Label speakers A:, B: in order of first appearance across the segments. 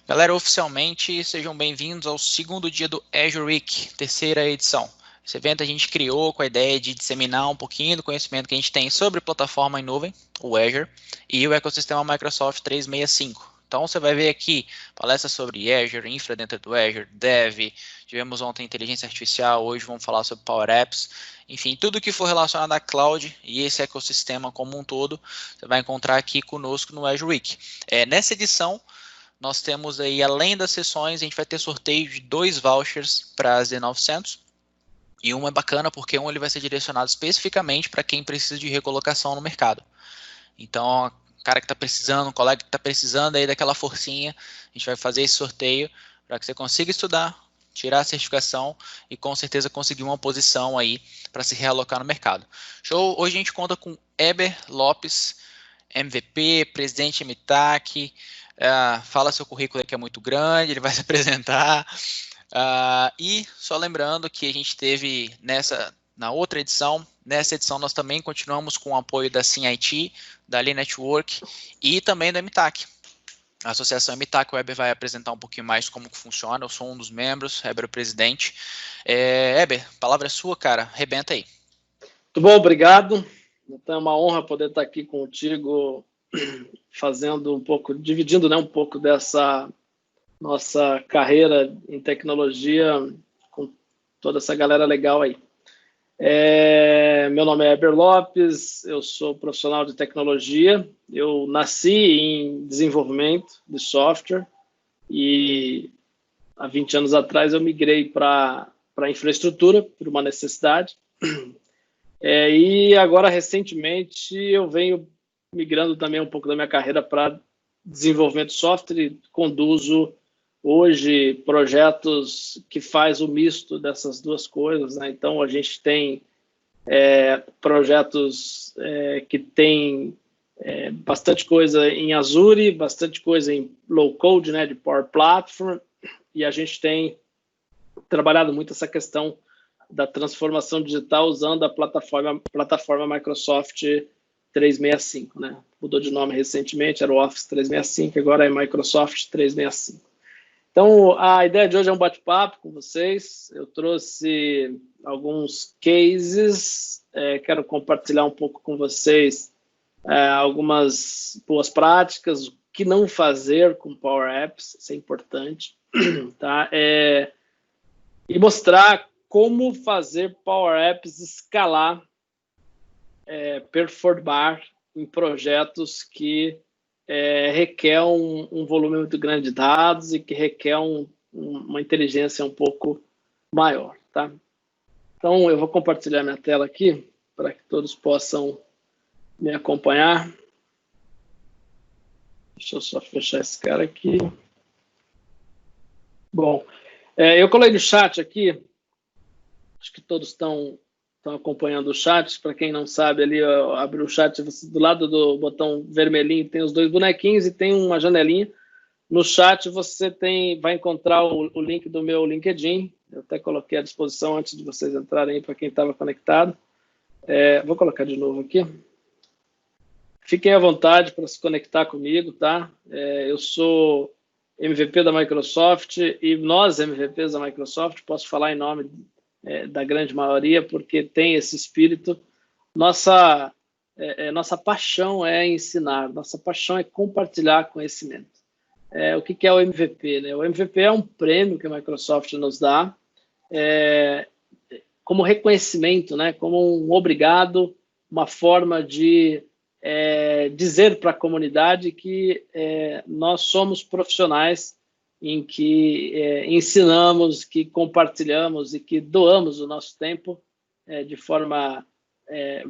A: Galera, oficialmente, sejam bem-vindos ao segundo dia do Azure Week, terceira edição. Esse evento a gente criou com a ideia de disseminar um pouquinho do conhecimento que a gente tem sobre plataforma em nuvem, o Azure, e o ecossistema Microsoft 365. Então você vai ver aqui palestras sobre Azure, infra dentro do Azure, Dev, tivemos ontem inteligência artificial, hoje vamos falar sobre Power Apps, enfim, tudo que for relacionado à cloud e esse ecossistema como um todo, você vai encontrar aqui conosco no Azure Week. Nessa edição, nós temos aí, além das sessões, a gente vai ter sorteio de 2 vouchers para a Z900. E um é bacana porque ele vai ser direcionado especificamente para quem precisa de recolocação no mercado. Então, o cara que está precisando, um colega que está precisando aí daquela forcinha, a gente vai fazer esse sorteio para que você consiga estudar, tirar a certificação e com certeza conseguir uma posição aí para se realocar no mercado. Show! Hoje a gente conta com Eber Lopes, MVP, presidente MTAC. Fala seu currículo que é muito grande, ele vai se apresentar. E só lembrando que a gente teve na outra edição, nessa edição nós também continuamos com o apoio da SimIT, da Ali Network e também do MTAC. A associação MTAC, o Eber vai apresentar um pouquinho mais como que funciona, eu sou um dos membros, Eber é o presidente. Eber, a palavra é sua, cara, arrebenta aí.
B: Muito bom, obrigado. Então é uma honra poder estar aqui contigo, fazendo um pouco, dividindo, né, um pouco dessa nossa carreira em tecnologia com toda essa galera legal aí. Meu nome é Eber Lopes, eu sou profissional de tecnologia, eu nasci em desenvolvimento de software e há 20 anos atrás eu migrei para infraestrutura por uma necessidade. E agora, recentemente, eu venho migrando também um pouco da minha carreira para desenvolvimento de software e conduzo hoje projetos que faz o misto dessas duas coisas, né? Então, a gente tem projetos que tem bastante coisa em Azure, bastante coisa em low-code, né, de Power Platform, e a gente tem trabalhado muito essa questão da transformação digital usando a plataforma Microsoft 365, né? Mudou de nome recentemente, era o Office 365, agora é Microsoft 365. Então, a ideia de hoje é um bate-papo com vocês. Eu trouxe alguns cases, quero compartilhar um pouco com vocês algumas boas práticas, o que não fazer com Power Apps, isso é importante, tá? E mostrar como fazer Power Apps escalar, performar em projetos que requer um volume muito grande de dados e que requer uma inteligência um pouco maior, tá? Então, eu vou compartilhar minha tela aqui para que todos possam me acompanhar. Deixa eu só fechar esse cara aqui. Bom, eu colei no chat aqui. Acho que todos estão acompanhando o chat. Para quem não sabe, ali abre o chat, do lado do botão vermelhinho tem os 2 bonequinhos e tem uma janelinha. No chat você vai encontrar o link do meu LinkedIn. Eu até coloquei à disposição antes de vocês entrarem para quem estava conectado. Vou colocar de novo aqui. Fiquem à vontade para se conectar comigo, tá? Eu sou MVP da Microsoft e nós, MVPs da Microsoft, posso falar em nome da grande maioria, porque tem esse espírito. Nossa paixão é ensinar, nossa paixão é compartilhar conhecimento. O que é o MVP, né? O MVP é um prêmio que a Microsoft nos dá como reconhecimento, né? Como um obrigado, uma forma de dizer para a comunidade que nós somos profissionais em que ensinamos, que compartilhamos e que doamos o nosso tempo de forma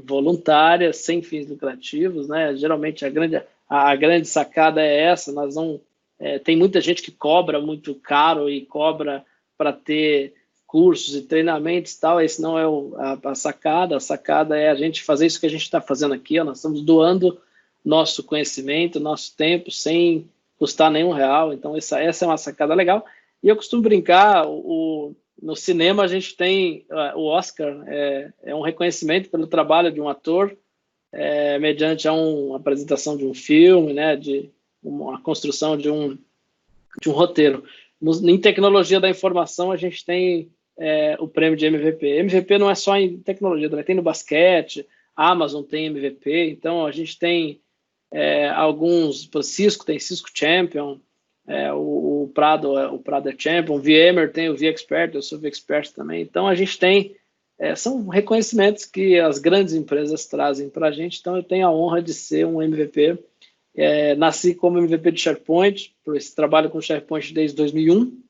B: voluntária, sem fins lucrativos, né? Geralmente a grande sacada é essa. Nós não tem muita gente que cobra muito caro e cobra para ter cursos e treinamentos e tal. Esse não é a sacada. A sacada é a gente fazer isso que a gente está fazendo aqui. Nós estamos doando nosso conhecimento, nosso tempo, sem custar nenhum real. Então, essa é uma sacada legal. E eu costumo brincar, no cinema a gente tem o Oscar, é um reconhecimento pelo trabalho de um ator, mediante uma apresentação de um filme, né, de uma construção de de um roteiro. Em tecnologia da informação, a gente tem o prêmio de MVP. MVP não é só em tecnologia, também tem no basquete, a Amazon tem MVP, então a gente tem alguns, o Cisco tem Cisco Champion, o Prado é Champion, o VMware tem o vExpert, eu sou vExpert também, então a gente tem, são reconhecimentos que as grandes empresas trazem para a gente, então eu tenho a honra de ser um MVP. Nasci como MVP de SharePoint, por esse trabalho com SharePoint desde 2001.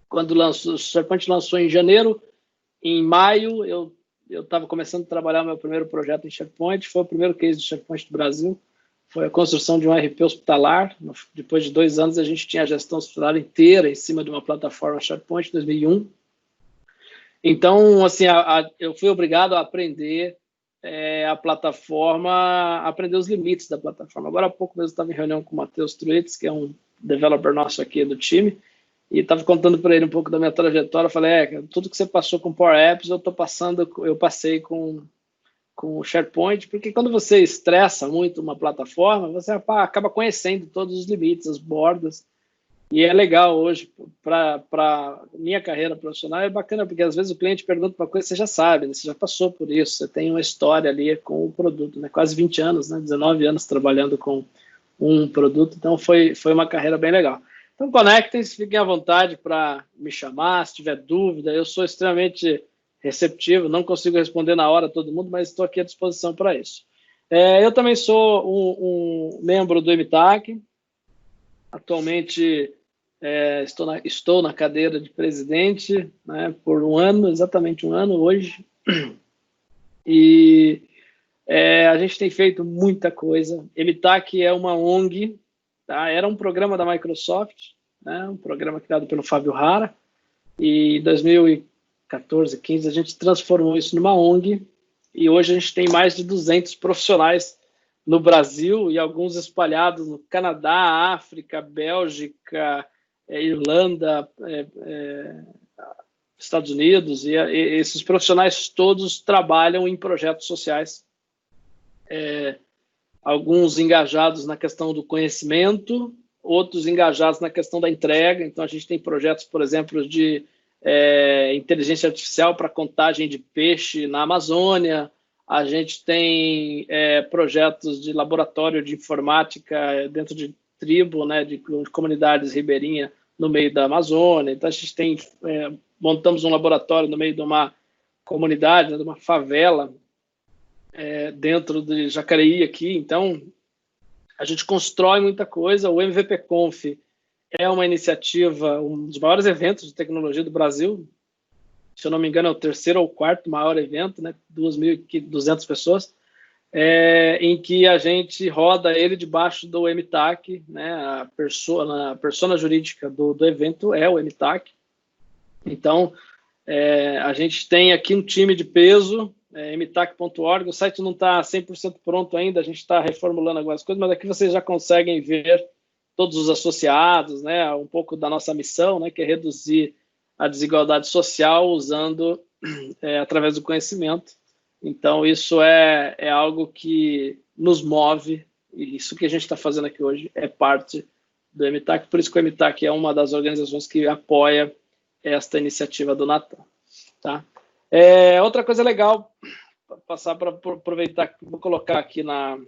B: Quando o SharePoint lançou em janeiro, em maio eu estava começando a trabalhar meu primeiro projeto em SharePoint, foi o primeiro case de SharePoint do Brasil, foi a construção de um RP hospitalar. Depois de 2 anos a gente tinha a gestão hospitalar inteira em cima de uma plataforma SharePoint em 2001. Então, assim, eu fui obrigado a aprender a plataforma, aprender os limites da plataforma. Agora há pouco mesmo estava em reunião com o Matheus Truitz, que é um developer nosso aqui do time, e estava contando para ele um pouco da minha trajetória. Eu falei, tudo que você passou com Power Apps, eu passei com o SharePoint, porque quando você estressa muito uma plataforma, você acaba conhecendo todos os limites, as bordas. E é legal hoje, para minha carreira profissional, é bacana, porque às vezes o cliente pergunta uma coisa, você já sabe, né? Você já passou por isso, você tem uma história ali com o produto, né? Quase 20 anos, né? 19 anos trabalhando com um produto, então foi uma carreira bem legal. Então conectem-se, fiquem à vontade para me chamar, se tiver dúvida, eu sou extremamente receptivo, não consigo responder na hora a todo mundo, mas estou aqui à disposição para isso. Eu também sou um membro do MTAC, atualmente estou na cadeira de presidente, né, por exatamente um ano hoje, e a gente tem feito muita coisa. MTAC é uma ONG, tá? Era um programa da Microsoft, né, um programa criado pelo Fábio Hara, e em 2014, 15, a gente transformou isso numa ONG, e hoje a gente tem mais de 200 profissionais no Brasil e alguns espalhados no Canadá, África, Bélgica, Irlanda, Estados Unidos, e esses profissionais todos trabalham em projetos sociais, alguns engajados na questão do conhecimento, outros engajados na questão da entrega. Então a gente tem projetos, por exemplo, de inteligência artificial para contagem de peixe na Amazônia, a gente tem projetos de laboratório de informática dentro de tribo, né, de comunidades ribeirinhas no meio da Amazônia. Então a gente tem, montamos um laboratório no meio de uma comunidade, né, de uma favela, dentro de Jacareí aqui. Então a gente constrói muita coisa. O MVP Conf é uma iniciativa, um dos maiores eventos de tecnologia do Brasil. Se eu não me engano, é o 3º ou 4º maior evento, né? 2.200 pessoas, em que a gente roda ele debaixo do MTAC, né? A persona jurídica do evento é o MTAC. Então, a gente tem aqui um time de peso, mtac.org. O site não está 100% pronto ainda, a gente está reformulando algumas coisas, mas aqui vocês já conseguem ver todos os associados, né? Um pouco da nossa missão, né? Que é reduzir a desigualdade social usando através do conhecimento. Então isso é algo que nos move, e isso que a gente está fazendo aqui hoje é parte do MTAC, por isso que o MTAC é uma das organizações que apoia esta iniciativa do Natan, tá? Outra coisa legal, passar para aproveitar, vou colocar aqui no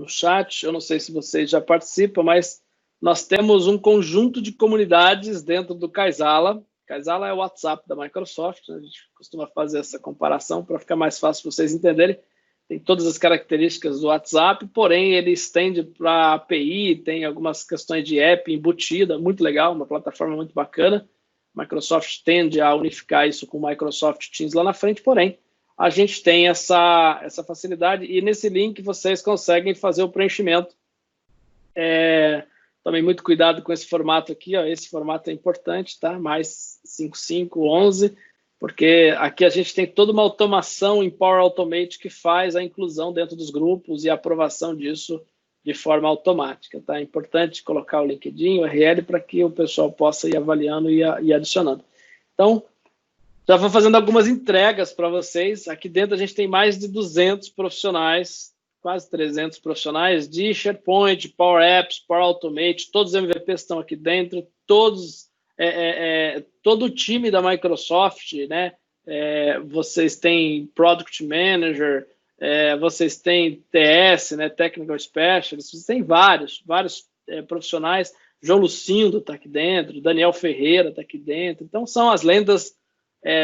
B: chat, eu não sei se vocês já participam, mas nós temos um conjunto de comunidades dentro do Kaizala. Kaizala é o WhatsApp da Microsoft, né? A gente costuma fazer essa comparação para ficar mais fácil vocês entenderem. Tem todas as características do WhatsApp, porém ele estende para API, tem algumas questões de app embutida, muito legal, uma plataforma muito bacana. A Microsoft tende a unificar isso com o Microsoft Teams lá na frente, porém a gente tem essa facilidade, e nesse link vocês conseguem fazer o preenchimento. Tomem muito cuidado com esse formato aqui, ó. Esse formato é importante, tá? Mais 5511, porque aqui a gente tem toda uma automação em Power Automate que faz a inclusão dentro dos grupos e a aprovação disso de forma automática, tá? É importante colocar o LinkedIn, o URL, para que o pessoal possa ir avaliando e adicionando. Então, já vou fazendo algumas entregas para vocês. Aqui dentro a gente tem mais de 200 profissionais quase 300 profissionais de SharePoint, Power Apps, Power Automate, todos os MVPs estão aqui dentro, todo o time da Microsoft, né? Vocês têm Product Manager, vocês têm TS, né? Technical Specialist, vocês têm vários profissionais. João Lucindo está aqui dentro, Daniel Ferreira está aqui dentro. Então, são as lendas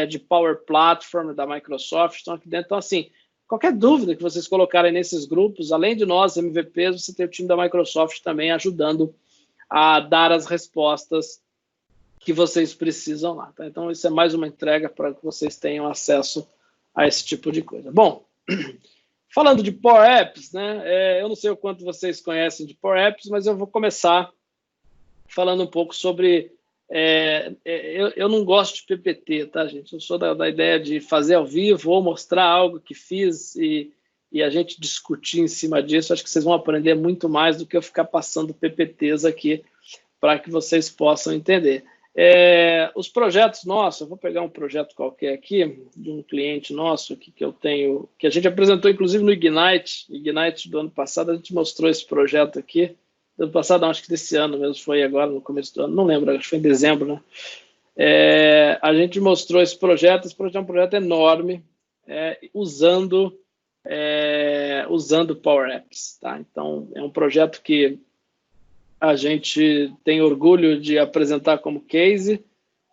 B: de Power Platform da Microsoft, estão aqui dentro. Então, assim, qualquer dúvida que vocês colocarem nesses grupos, além de nós, MVPs, você tem o time da Microsoft também ajudando a dar as respostas que vocês precisam lá. Tá? Então, isso é mais uma entrega para que vocês tenham acesso a esse tipo de coisa. Bom, falando de Power Apps, né? Eu não sei o quanto vocês conhecem de Power Apps, mas eu vou começar falando um pouco sobre... eu não gosto de PPT, tá, gente? Eu sou da ideia de fazer ao vivo ou mostrar algo que fiz e a gente discutir em cima disso. Acho que vocês vão aprender muito mais do que eu ficar passando PPTs aqui para que vocês possam entender. Os projetos nossos, eu vou pegar um projeto qualquer aqui, de um cliente nosso aqui que eu tenho, que a gente apresentou inclusive no Ignite do ano passado. A gente mostrou esse projeto aqui. Do ano passado, não, acho que desse ano mesmo, foi agora no começo do ano, não lembro, acho que foi em dezembro, né? A gente mostrou esse projeto é um projeto enorme, usando Power Apps, tá? Então, é um projeto que a gente tem orgulho de apresentar como case,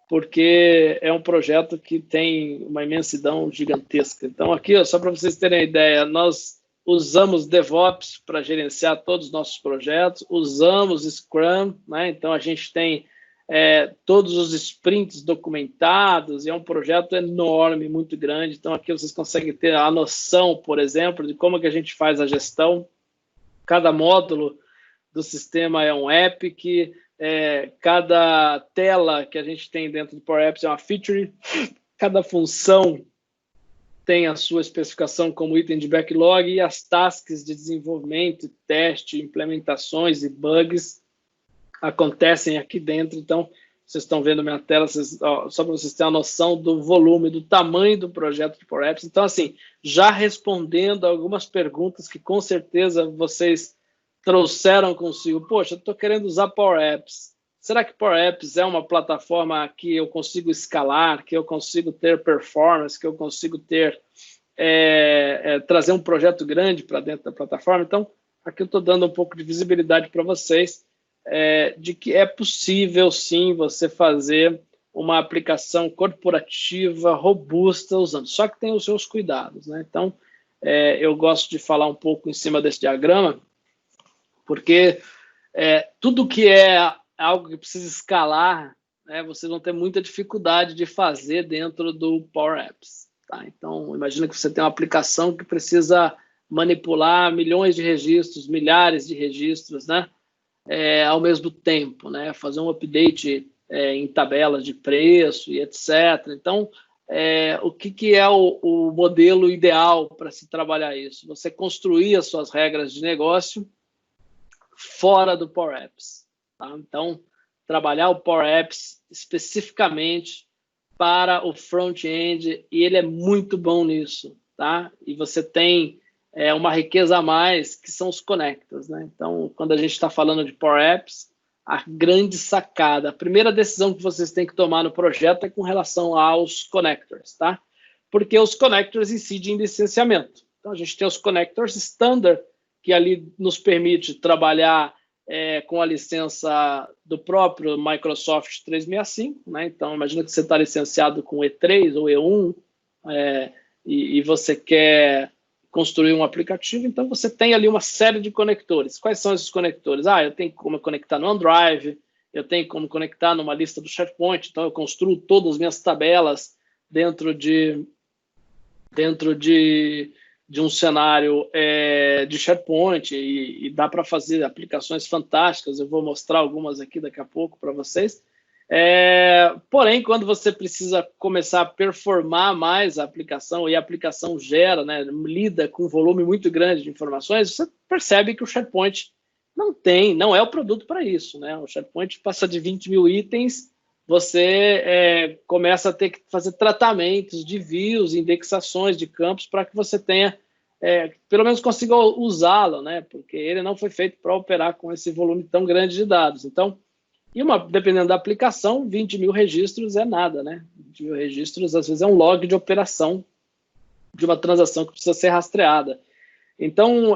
B: porque é um projeto que tem uma imensidão gigantesca. Então, aqui, ó, só para vocês terem a ideia, nós usamos DevOps para gerenciar todos os nossos projetos, usamos Scrum, né? Então a gente tem todos os sprints documentados, e é um projeto enorme, muito grande. Então aqui vocês conseguem ter a noção, por exemplo, de como que a gente faz a gestão. Cada módulo do sistema é um app, cada tela que a gente tem dentro do Power Apps é uma feature, cada função tem a sua especificação como item de backlog, e as tasks de desenvolvimento, teste, implementações e bugs acontecem aqui dentro. Então, vocês estão vendo minha tela, só para vocês terem a noção do volume, do tamanho do projeto de Power Apps. Então, assim, já respondendo algumas perguntas que com certeza vocês trouxeram consigo. Poxa, eu estou querendo usar Power Apps. Será que Power Apps é uma plataforma que eu consigo escalar, que eu consigo ter performance, que eu consigo ter trazer um projeto grande para dentro da plataforma? Então, aqui eu estou dando um pouco de visibilidade para vocês de que é possível, sim, você fazer uma aplicação corporativa robusta usando. Só que tem os seus cuidados, né? Então, eu gosto de falar um pouco em cima desse diagrama, porque tudo que é algo que precisa escalar, né, vocês vão ter muita dificuldade de fazer dentro do Power Apps. Tá? Então, imagina que você tem uma aplicação que precisa manipular milhões de registros, milhares de registros, né, ao mesmo tempo, né, fazer um update em tabelas de preço e etc. Então, o que é o modelo ideal para se trabalhar isso? Você construir as suas regras de negócio fora do Power Apps. Tá? Então, trabalhar o Power Apps especificamente para o front-end, e ele é muito bom nisso. Tá? E você tem uma riqueza a mais, que são os connectors. Né? Então, quando a gente está falando de Power Apps, a grande sacada, a primeira decisão que vocês têm que tomar no projeto é com relação aos connectors. Tá? Porque os connectors incidem em licenciamento. Então, a gente tem os connectors standard, que ali nos permite trabalhar com a licença do próprio Microsoft 365, né? Então, imagina que você está licenciado com E3 ou E1 e você quer construir um aplicativo, então você tem ali uma série de conectores. Quais são esses conectores? Eu tenho como conectar no OneDrive, eu tenho como conectar numa lista do SharePoint, então eu construo todas as minhas tabelas dentro de um cenário de SharePoint, e dá para fazer aplicações fantásticas. Eu vou mostrar algumas aqui daqui a pouco para vocês. Porém, quando você precisa começar a performar mais a aplicação, e a aplicação gera, né, lida com um volume muito grande de informações, você percebe que o SharePoint não é o produto para isso. Né? O SharePoint passa de 20 mil itens, você começa a ter que fazer tratamentos de views, indexações de campos para que você tenha pelo menos consiga usá-lo, né? Porque ele não foi feito para operar com esse volume tão grande de dados. Então, dependendo da aplicação, 20 mil registros é nada, né? 20 mil registros, às vezes, é um log de operação de uma transação que precisa ser rastreada. Então,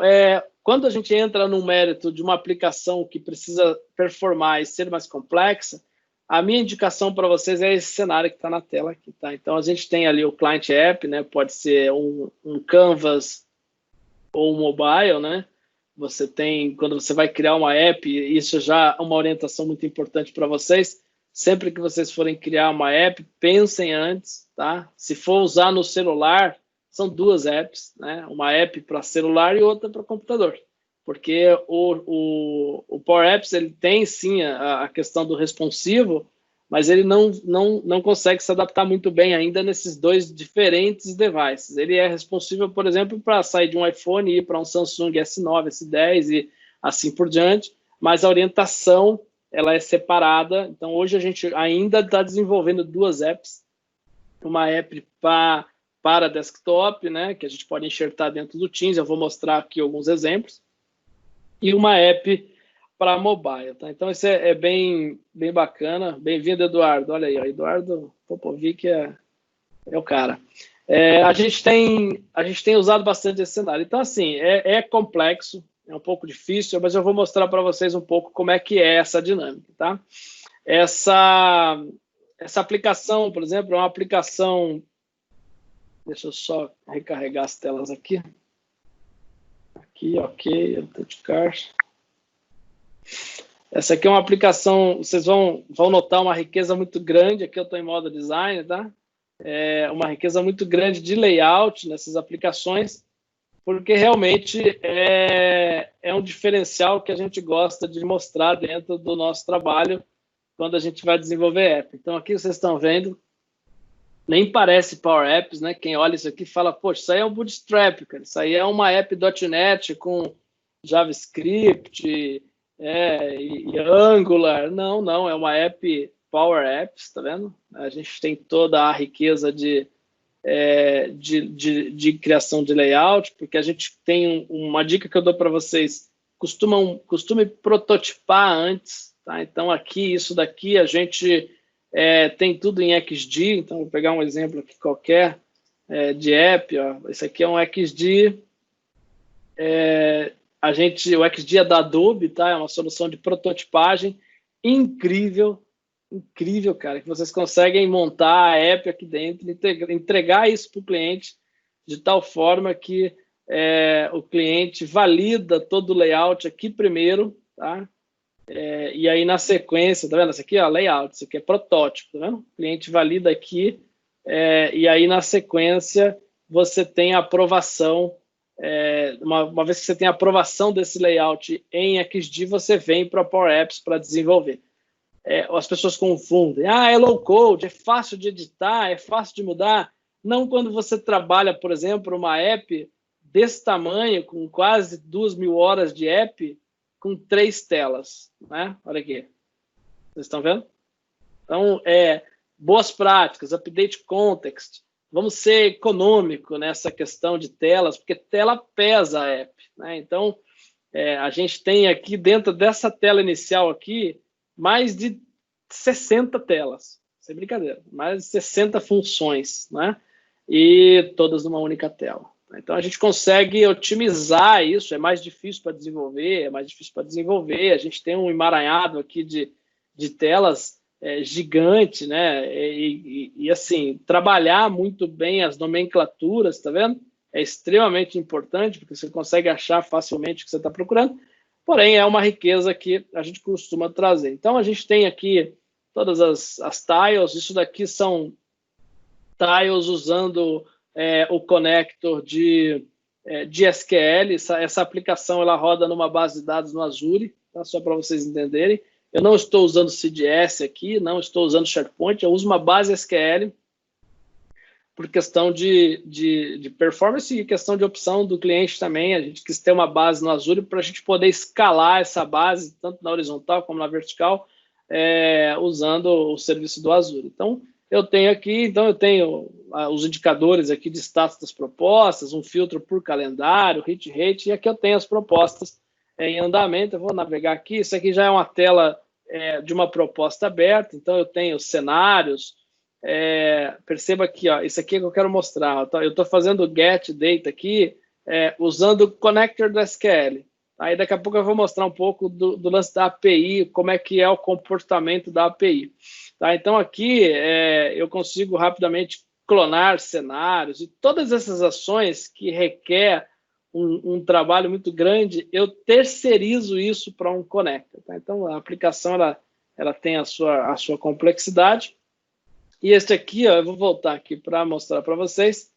B: quando a gente entra no mérito de uma aplicação que precisa performar e ser mais complexa, a minha indicação para vocês é esse cenário que está na tela aqui, tá? Então, a gente tem ali o Client App, né? Pode ser um Canvas ou um mobile, né? Você tem, quando você vai criar uma app, isso já é uma orientação muito importante para vocês. Sempre que vocês forem criar uma app, pensem antes, tá? Se for usar no celular, são duas apps, né? Uma app para celular e outra para computador. Porque o Power Apps, ele tem sim a questão do responsivo, mas ele não consegue se adaptar muito bem ainda nesses dois diferentes devices. Ele é responsivo, por exemplo, para sair de um iPhone e ir para um Samsung S9, S10 e assim por diante, mas a orientação ela é separada. Então, hoje a gente ainda está desenvolvendo duas apps. Uma app para desktop, né, que a gente pode enxertar dentro do Teams. Eu vou mostrar aqui alguns exemplos. E uma app para mobile, tá? Então, isso é bem bacana. Bem-vindo, Eduardo. Olha aí, ó, Eduardo Popovic é o cara. A gente tem usado bastante esse cenário. Então, assim, é complexo, é um pouco difícil, mas eu vou mostrar para vocês um pouco como é que é essa dinâmica, tá? Essa aplicação, por exemplo, é uma aplicação... Deixa eu só recarregar as telas aqui. Aqui, ok, Touchcard. Essa aqui é uma aplicação, vocês vão notar uma riqueza muito grande. Aqui eu estou em modo design, tá? Uma riqueza muito grande de layout nessas aplicações, porque realmente é um diferencial que a gente gosta de mostrar dentro do nosso trabalho quando a gente vai desenvolver app. Então, aqui vocês estão vendo, nem parece Power Apps, né? Quem olha isso aqui fala, poxa, isso aí é um Bootstrap, cara. Isso aí é uma app.NET com JavaScript e Angular. Não, é uma app Power Apps, tá vendo? A gente tem toda a riqueza de criação de layout, porque a gente tem uma dica que eu dou para vocês, costume prototipar antes, tá? Então, aqui, isso daqui, a gente... tem tudo em XD, então vou pegar um exemplo aqui qualquer de app. Ó. Esse aqui é um XD. O XD é da Adobe, tá? É uma solução de prototipagem incrível, cara, que vocês conseguem montar a app aqui dentro, entregar isso para o cliente de tal forma que o cliente valida todo o layout aqui primeiro, tá? E aí, na sequência, tá vendo? Esse aqui é layout, isso aqui é protótipo, tá vendo? O cliente valida aqui, e aí, na sequência, você tem a aprovação. Uma vez que você tem a aprovação desse layout em XD, você vem para Power Apps para desenvolver. As pessoas confundem. É low code, é fácil de editar, é fácil de mudar. Não quando você trabalha, por exemplo, uma app desse tamanho, com quase 2.000 horas de app, com 3 telas, né? Olha aqui. Vocês estão vendo? Então, boas práticas, update context. Vamos ser econômico nessa questão de telas, porque tela pesa a app, né? Então, a gente tem aqui, dentro dessa tela inicial aqui, mais de 60 telas. Sem brincadeira. Mais de 60 funções, né? E todas numa única tela. Então, a gente consegue otimizar isso. É mais difícil para desenvolver, a gente tem um emaranhado aqui de telas gigante, né? E, assim, trabalhar muito bem as nomenclaturas, tá vendo? É extremamente importante, porque você consegue achar facilmente o que você está procurando. Porém, é uma riqueza que a gente costuma trazer. Então, a gente tem aqui todas as tiles. Isso daqui são tiles usando... o connector de SQL. Essa aplicação ela roda numa base de dados no Azure, tá? Só para vocês entenderem. Eu não estou usando CDS aqui, não estou usando SharePoint, eu uso uma base SQL por questão de performance e questão de opção do cliente também. A gente quis ter uma base no Azure para a gente poder escalar essa base, tanto na horizontal como na vertical, usando o serviço do Azure. Então, eu tenho aqui, então eu tenho os indicadores aqui de status das propostas, um filtro por calendário, hit rate, e aqui eu tenho as propostas em andamento. Eu vou navegar aqui, isso aqui já é uma tela de uma proposta aberta, então eu tenho cenários, perceba aqui, ó, isso aqui é que eu quero mostrar, eu estou fazendo get data aqui, usando o connector do SQL. Aí daqui a pouco eu vou mostrar um pouco do lance da API, como é que é o comportamento da API. Tá? Então aqui eu consigo rapidamente clonar cenários e todas essas ações que requer um trabalho muito grande, eu terceirizo isso para um connector. Tá? Então a aplicação ela tem a sua complexidade. E este aqui, ó, eu vou voltar aqui para mostrar para vocês,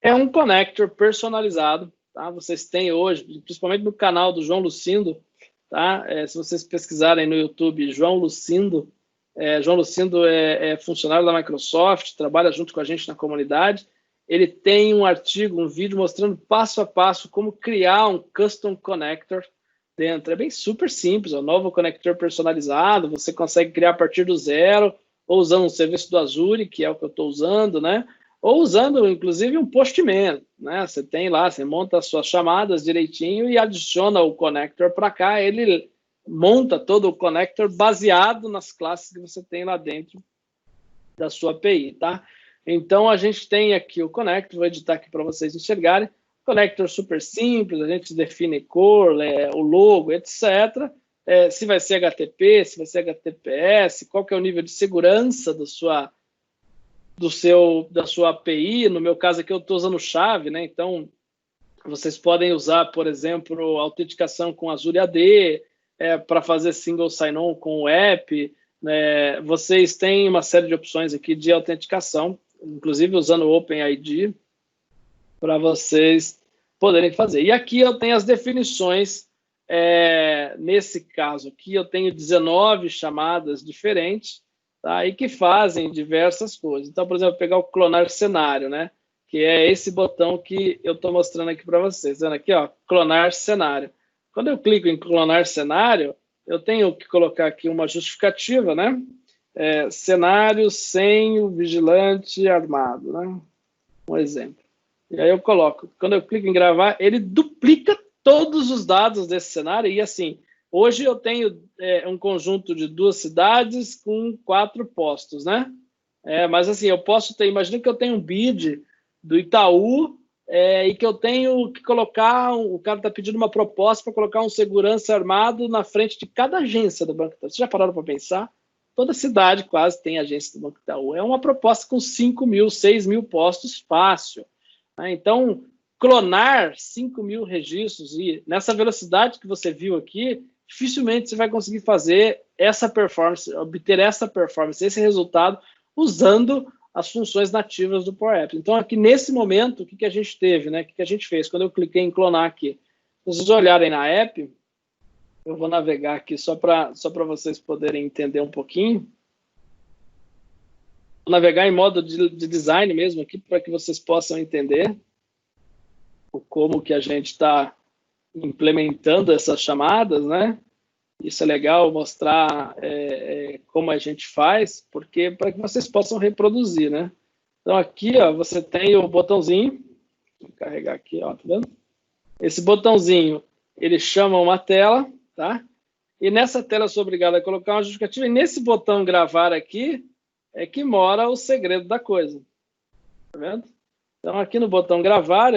B: é um connector personalizado. Tá? Vocês têm hoje, principalmente no canal do João Lucindo, tá? Se vocês pesquisarem no YouTube João Lucindo é funcionário da Microsoft, trabalha junto com a gente na comunidade. Ele tem um artigo, um vídeo mostrando passo a passo como criar um custom connector dentro. É bem super simples, é um novo conector personalizado, você consegue criar a partir do zero, ou usando um serviço do Azure, que é o que eu estou usando, né? Ou usando, inclusive, um Postman, né? Você tem lá, você monta as suas chamadas direitinho e adiciona o connector para cá, ele monta todo o connector baseado nas classes que você tem lá dentro da sua API, tá? Então, a gente tem aqui o connector, vou editar aqui para vocês enxergarem, connector super simples, a gente define cor, o logo, etc., se vai ser HTTP, se vai ser HTTPS, qual que é o nível de segurança da sua API. No meu caso aqui eu estou usando chave, né? Então vocês podem usar, por exemplo, autenticação com Azure AD, para fazer single sign-on com o app, né? Vocês têm uma série de opções aqui de autenticação, inclusive usando o OpenID, para vocês poderem fazer. E aqui eu tenho as definições. Nesse caso aqui, eu tenho 19 chamadas diferentes, tá? E que fazem diversas coisas. Então, por exemplo, pegar o clonar cenário, né? Que é esse botão que eu estou mostrando aqui para vocês. Vendo aqui, ó, clonar cenário. Quando eu clico em clonar cenário, eu tenho que colocar aqui uma justificativa, né? Cenário sem o vigilante armado, né? Um exemplo. E aí eu coloco. Quando eu clico em gravar, ele duplica todos os dados desse cenário. E assim, hoje eu tenho um conjunto de 2 cidades com 4 postos, né? Mas assim, eu posso ter, imagina que eu tenho um bid do Itaú e que eu tenho que colocar, o cara está pedindo uma proposta para colocar um segurança armado na frente de cada agência do Banco Itaú. Vocês já pararam para pensar? Toda cidade quase tem agência do Banco Itaú. É uma proposta com 5.000, 6.000 postos fácil. Né? Então, clonar 5.000 registros e nessa velocidade que você viu aqui, dificilmente você vai conseguir fazer essa performance, obter essa performance, esse resultado, usando as funções nativas do Power Apps. Então, aqui nesse momento, o que a gente teve, né? O que a gente fez? Quando eu cliquei em clonar aqui, se vocês olharem na app, eu vou navegar aqui só para vocês poderem entender um pouquinho. Vou navegar em modo de design mesmo aqui, para que vocês possam entender como que a gente está implementando essas chamadas, né? Isso é legal mostrar como a gente faz, porque para que vocês possam reproduzir, né? Então aqui, ó, você tem o botãozinho, vou carregar aqui, ó, tá vendo? Esse botãozinho, ele chama uma tela, tá? E nessa tela eu sou obrigado a colocar uma justificativa, e nesse botão gravar aqui é que mora o segredo da coisa, tá vendo? Então aqui no botão gravar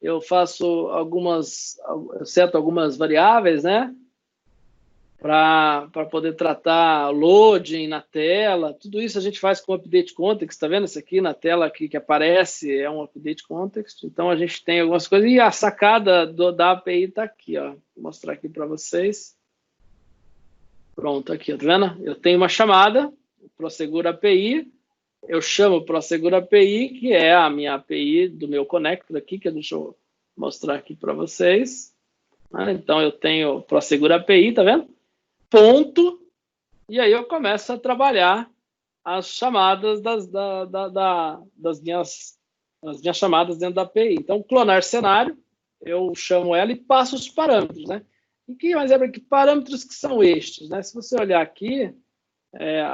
B: eu faço eu seto algumas variáveis, né? Para poder tratar loading na tela, tudo isso a gente faz com update context, tá vendo? Isso aqui na tela aqui que aparece é um update context, então a gente tem algumas coisas, e a sacada da API está aqui, ó. Vou mostrar aqui para vocês. Pronto, aqui, tá vendo? Eu tenho uma chamada, Prosegur API, eu chamo Prosegur API, que é a minha API do meu connector aqui, que deixa eu mostrar aqui para vocês. Então eu tenho Prosegur API, tá vendo? Ponto, e aí eu começo a trabalhar as chamadas das minhas chamadas dentro da API. Então, clonar cenário, eu chamo ela e passo os parâmetros, né? E que parâmetros que são estes, né? Se você olhar aqui,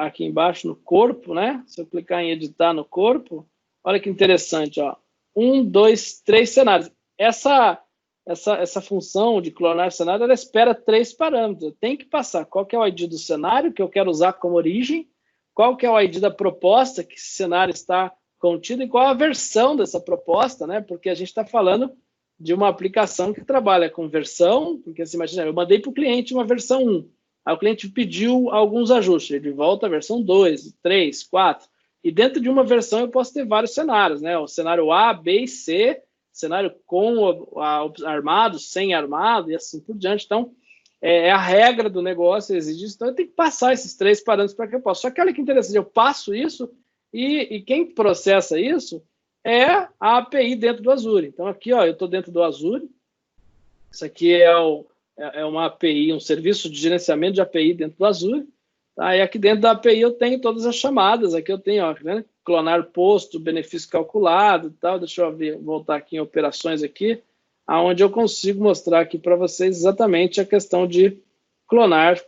B: aqui embaixo no corpo, né? Se eu clicar em editar no corpo, olha que interessante, ó. 1, 2, 3 cenários. Essa função de clonar cenário, ela espera 3 parâmetros. Tem que passar qual que é o ID do cenário que eu quero usar como origem, qual que é o ID da proposta que esse cenário está contido e qual a versão dessa proposta, né? Porque a gente está falando de uma aplicação que trabalha com versão, porque você imagina, eu mandei para o cliente uma versão 1, aí o cliente pediu alguns ajustes, ele volta a versão 2, 3, 4, e dentro de uma versão eu posso ter vários cenários, né? O cenário A, B e C, cenário com armado, sem armado, e assim por diante. Então, a regra do negócio, exige isso, então eu tenho que passar esses 3 parâmetros para que eu possa. Só que olha que interessante, eu passo isso, e quem processa isso é a API dentro do Azure. Então, aqui, ó, eu estou dentro do Azure. Isso aqui é uma API, um serviço de gerenciamento de API dentro do Azure. Tá? E aqui dentro da API eu tenho todas as chamadas. Aqui eu tenho, ó, né? Clonar posto, benefício calculado, tal. Deixa eu voltar aqui em operações aqui, aonde eu consigo mostrar aqui para vocês exatamente a questão de clonar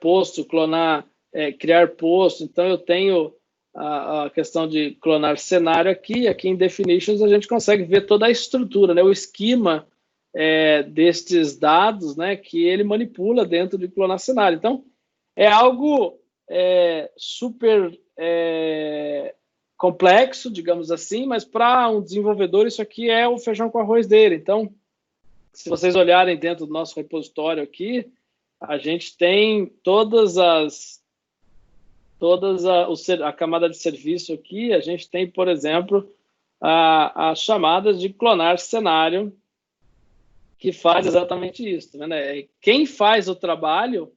B: posto, criar posto. Então, eu tenho a questão de clonar cenário aqui em Definitions a gente consegue ver toda a estrutura, né, o esquema destes dados, né, que ele manipula dentro de clonar cenário. Então, é algo super complexo, digamos assim, mas para um desenvolvedor isso aqui é o feijão com arroz dele. Então, se vocês olharem dentro do nosso repositório aqui, a gente tem a camada de serviço aqui, a gente tem, por exemplo, as chamadas de clonar cenário, que faz exatamente isso. Tá vendo? Quem faz o trabalho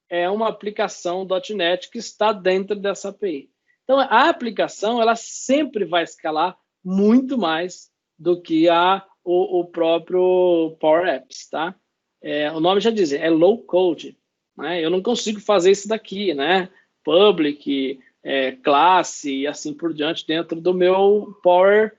B: é uma aplicação .NET que está dentro dessa API. Então, a aplicação ela sempre vai escalar muito mais do que o próprio Power Apps, tá? O nome já diz, é low code, né? Eu não consigo fazer isso daqui, né? Public, classe e assim por diante dentro do meu Power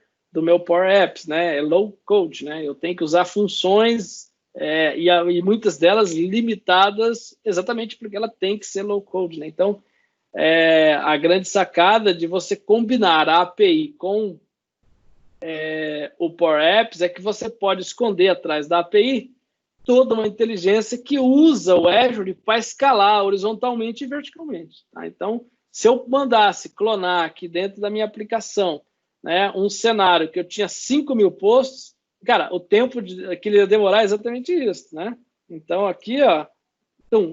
B: Apps, né? É low code, né? Eu tenho que usar funções e muitas delas limitadas exatamente porque ela tem que ser low code, né? Então, a grande sacada de você combinar a API com o Power Apps é que você pode esconder atrás da API toda uma inteligência que usa o Azure para escalar horizontalmente e verticalmente. Tá? Então, se eu mandasse clonar aqui dentro da minha aplicação, né, um cenário que eu tinha 5.000 postos, cara, o tempo que ele ia demorar é exatamente isso. Né? Então, aqui, ó,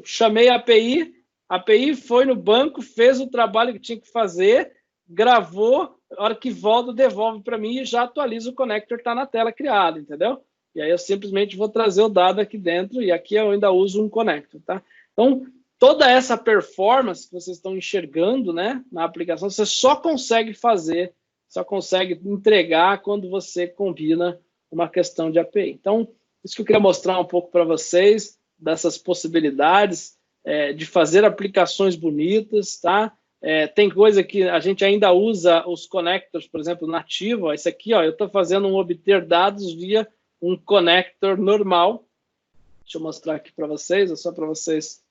B: chamei a API foi no banco, fez o trabalho que tinha que fazer, gravou, a hora que volta, devolve para mim e já atualiza o connector que está na tela criado, entendeu? E aí eu simplesmente vou trazer o dado aqui dentro e aqui eu ainda uso um connector, tá? Então, toda essa performance que vocês estão enxergando, né, na aplicação, você só consegue entregar quando você combina uma questão de API. Então, isso que eu queria mostrar um pouco para vocês, dessas possibilidades de fazer aplicações bonitas, tá? Tem coisa que a gente ainda usa os connectors, por exemplo, nativo. Esse aqui, ó, eu estou fazendo um obter dados via um connector normal. Deixa eu mostrar aqui para vocês, é só para vocês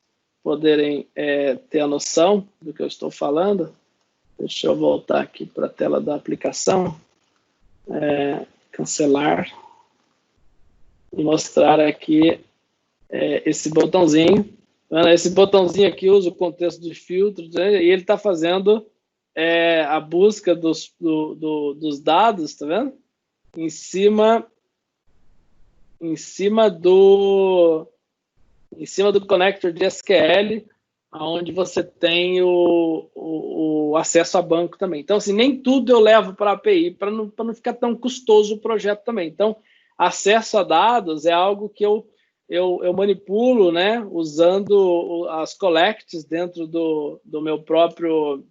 B: poderem ter a noção do que eu estou falando. Deixa eu voltar aqui para a tela da aplicação. Cancelar. E mostrar aqui esse botãozinho. Esse botãozinho aqui usa o contexto de filtros, né? E ele está fazendo a busca dos dados, tá vendo? Em cima do connector de SQL, onde você tem o acesso a banco também. Então, assim, nem tudo eu levo para a API, para não ficar tão custoso o projeto também. Então, acesso a dados é algo que eu manipulo, né, usando as collects dentro do meu próprio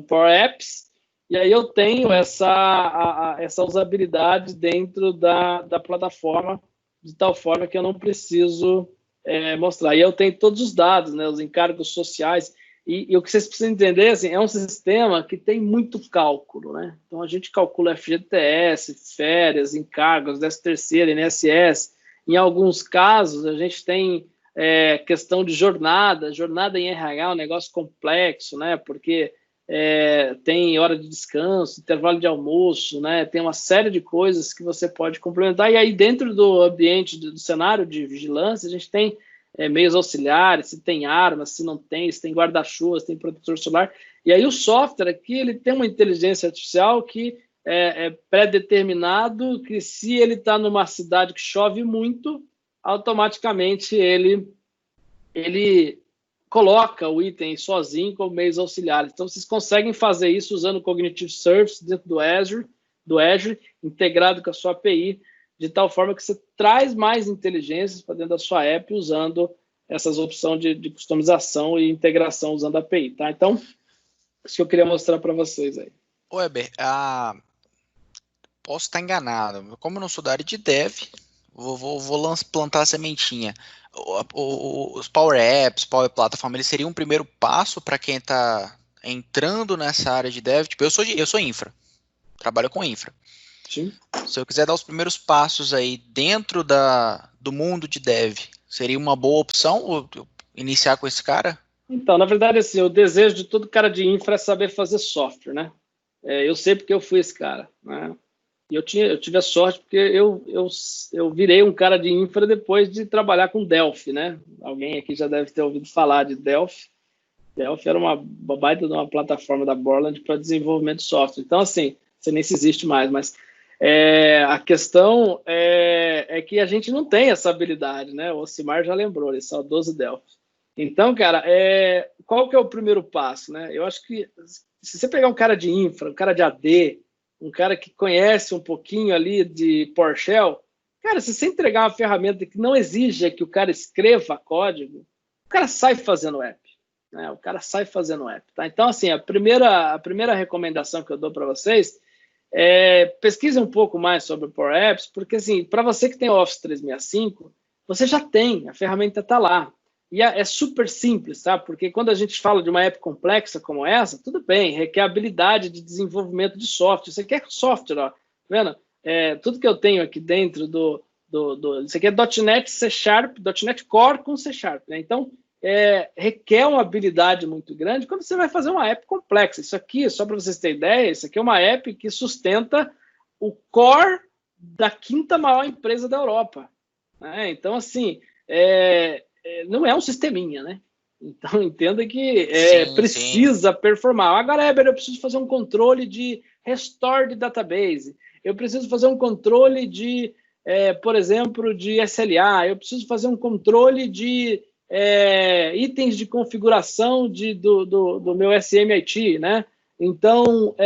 B: Power Apps, e aí eu tenho essa usabilidade dentro da plataforma, de tal forma que eu não preciso mostrar. E eu tenho todos os dados, né, os encargos sociais, e o que vocês precisam entender, assim, é um sistema que tem muito cálculo, né? Então, a gente calcula FGTS, férias, encargos, 13º, INSS. Em alguns casos, a gente tem questão de jornada em RH é um negócio complexo, né? Porque tem hora de descanso, intervalo de almoço, né? Tem uma série de coisas que você pode complementar. E aí, dentro do ambiente, do cenário de vigilância, a gente tem meios auxiliares, se tem armas, se não tem, se tem guarda-chuvas, tem protetor solar. E aí o software aqui, ele tem uma inteligência artificial que é pré-determinado que se ele está numa cidade que chove muito, automaticamente ele coloca o item sozinho como meios auxiliares. Então, vocês conseguem fazer isso usando o Cognitive Service dentro do Azure, integrado com a sua API, de tal forma que você traz mais inteligências para dentro da sua app usando essas opções de customização e integração usando a API. Tá? Então, isso que eu queria mostrar para vocês aí.
A: Weber, posso estar enganado. Como eu não sou da área de dev, vou plantar a sementinha. Os Power Apps, Power Platform, eles seriam um primeiro passo para quem está entrando nessa área de dev. Tipo, eu sou infra, trabalho com infra.
B: Sim.
A: Se eu quiser dar os primeiros passos aí dentro do mundo de dev, seria uma boa opção iniciar com esse cara?
B: Então, na verdade, assim, o desejo de todo cara de infra é saber fazer software, né? Eu sei porque eu fui esse cara, né? E eu tive a sorte porque eu virei um cara de infra depois de trabalhar com Delphi, né? Alguém aqui já deve ter ouvido falar de Delphi. Delphi era uma baita de uma plataforma da Borland para desenvolvimento de software. Então, assim, você nem se existe mais, mas a questão é que a gente não tem essa habilidade, né? O Ocimar já lembrou, ele saudoso Delphi. Então, cara, qual que é o primeiro passo, né? Eu acho que se você pegar um cara de infra, um cara de AD, um cara que conhece um pouquinho ali de PowerShell, cara, se você entregar uma ferramenta que não exija que o cara escreva código, o cara sai fazendo app, né? O cara sai fazendo app, tá? Então, assim, a primeira recomendação que eu dou para vocês pesquise um pouco mais sobre o Power Apps, porque, assim, para você que tem o Office 365, você já tem, a ferramenta está lá. E é super simples, tá? Porque quando a gente fala de uma app complexa como essa, tudo bem, requer habilidade de desenvolvimento de software. Isso aqui é software, ó. Tá vendo? Tudo que eu tenho aqui dentro isso aqui é .NET C Sharp, .NET Core com C Sharp, né? Então, requer uma habilidade muito grande quando você vai fazer uma app complexa. Isso aqui, só para vocês terem ideia, isso aqui é uma app que sustenta o core da 5ª maior empresa da Europa, né? Então, assim, não é um sisteminha, né? Então, entenda que precisa performar. Agora, eu preciso fazer um controle de restore de database. Eu preciso fazer um controle de, por exemplo, de SLA. Eu preciso fazer um controle de itens de configuração do meu SMIT, né? Então,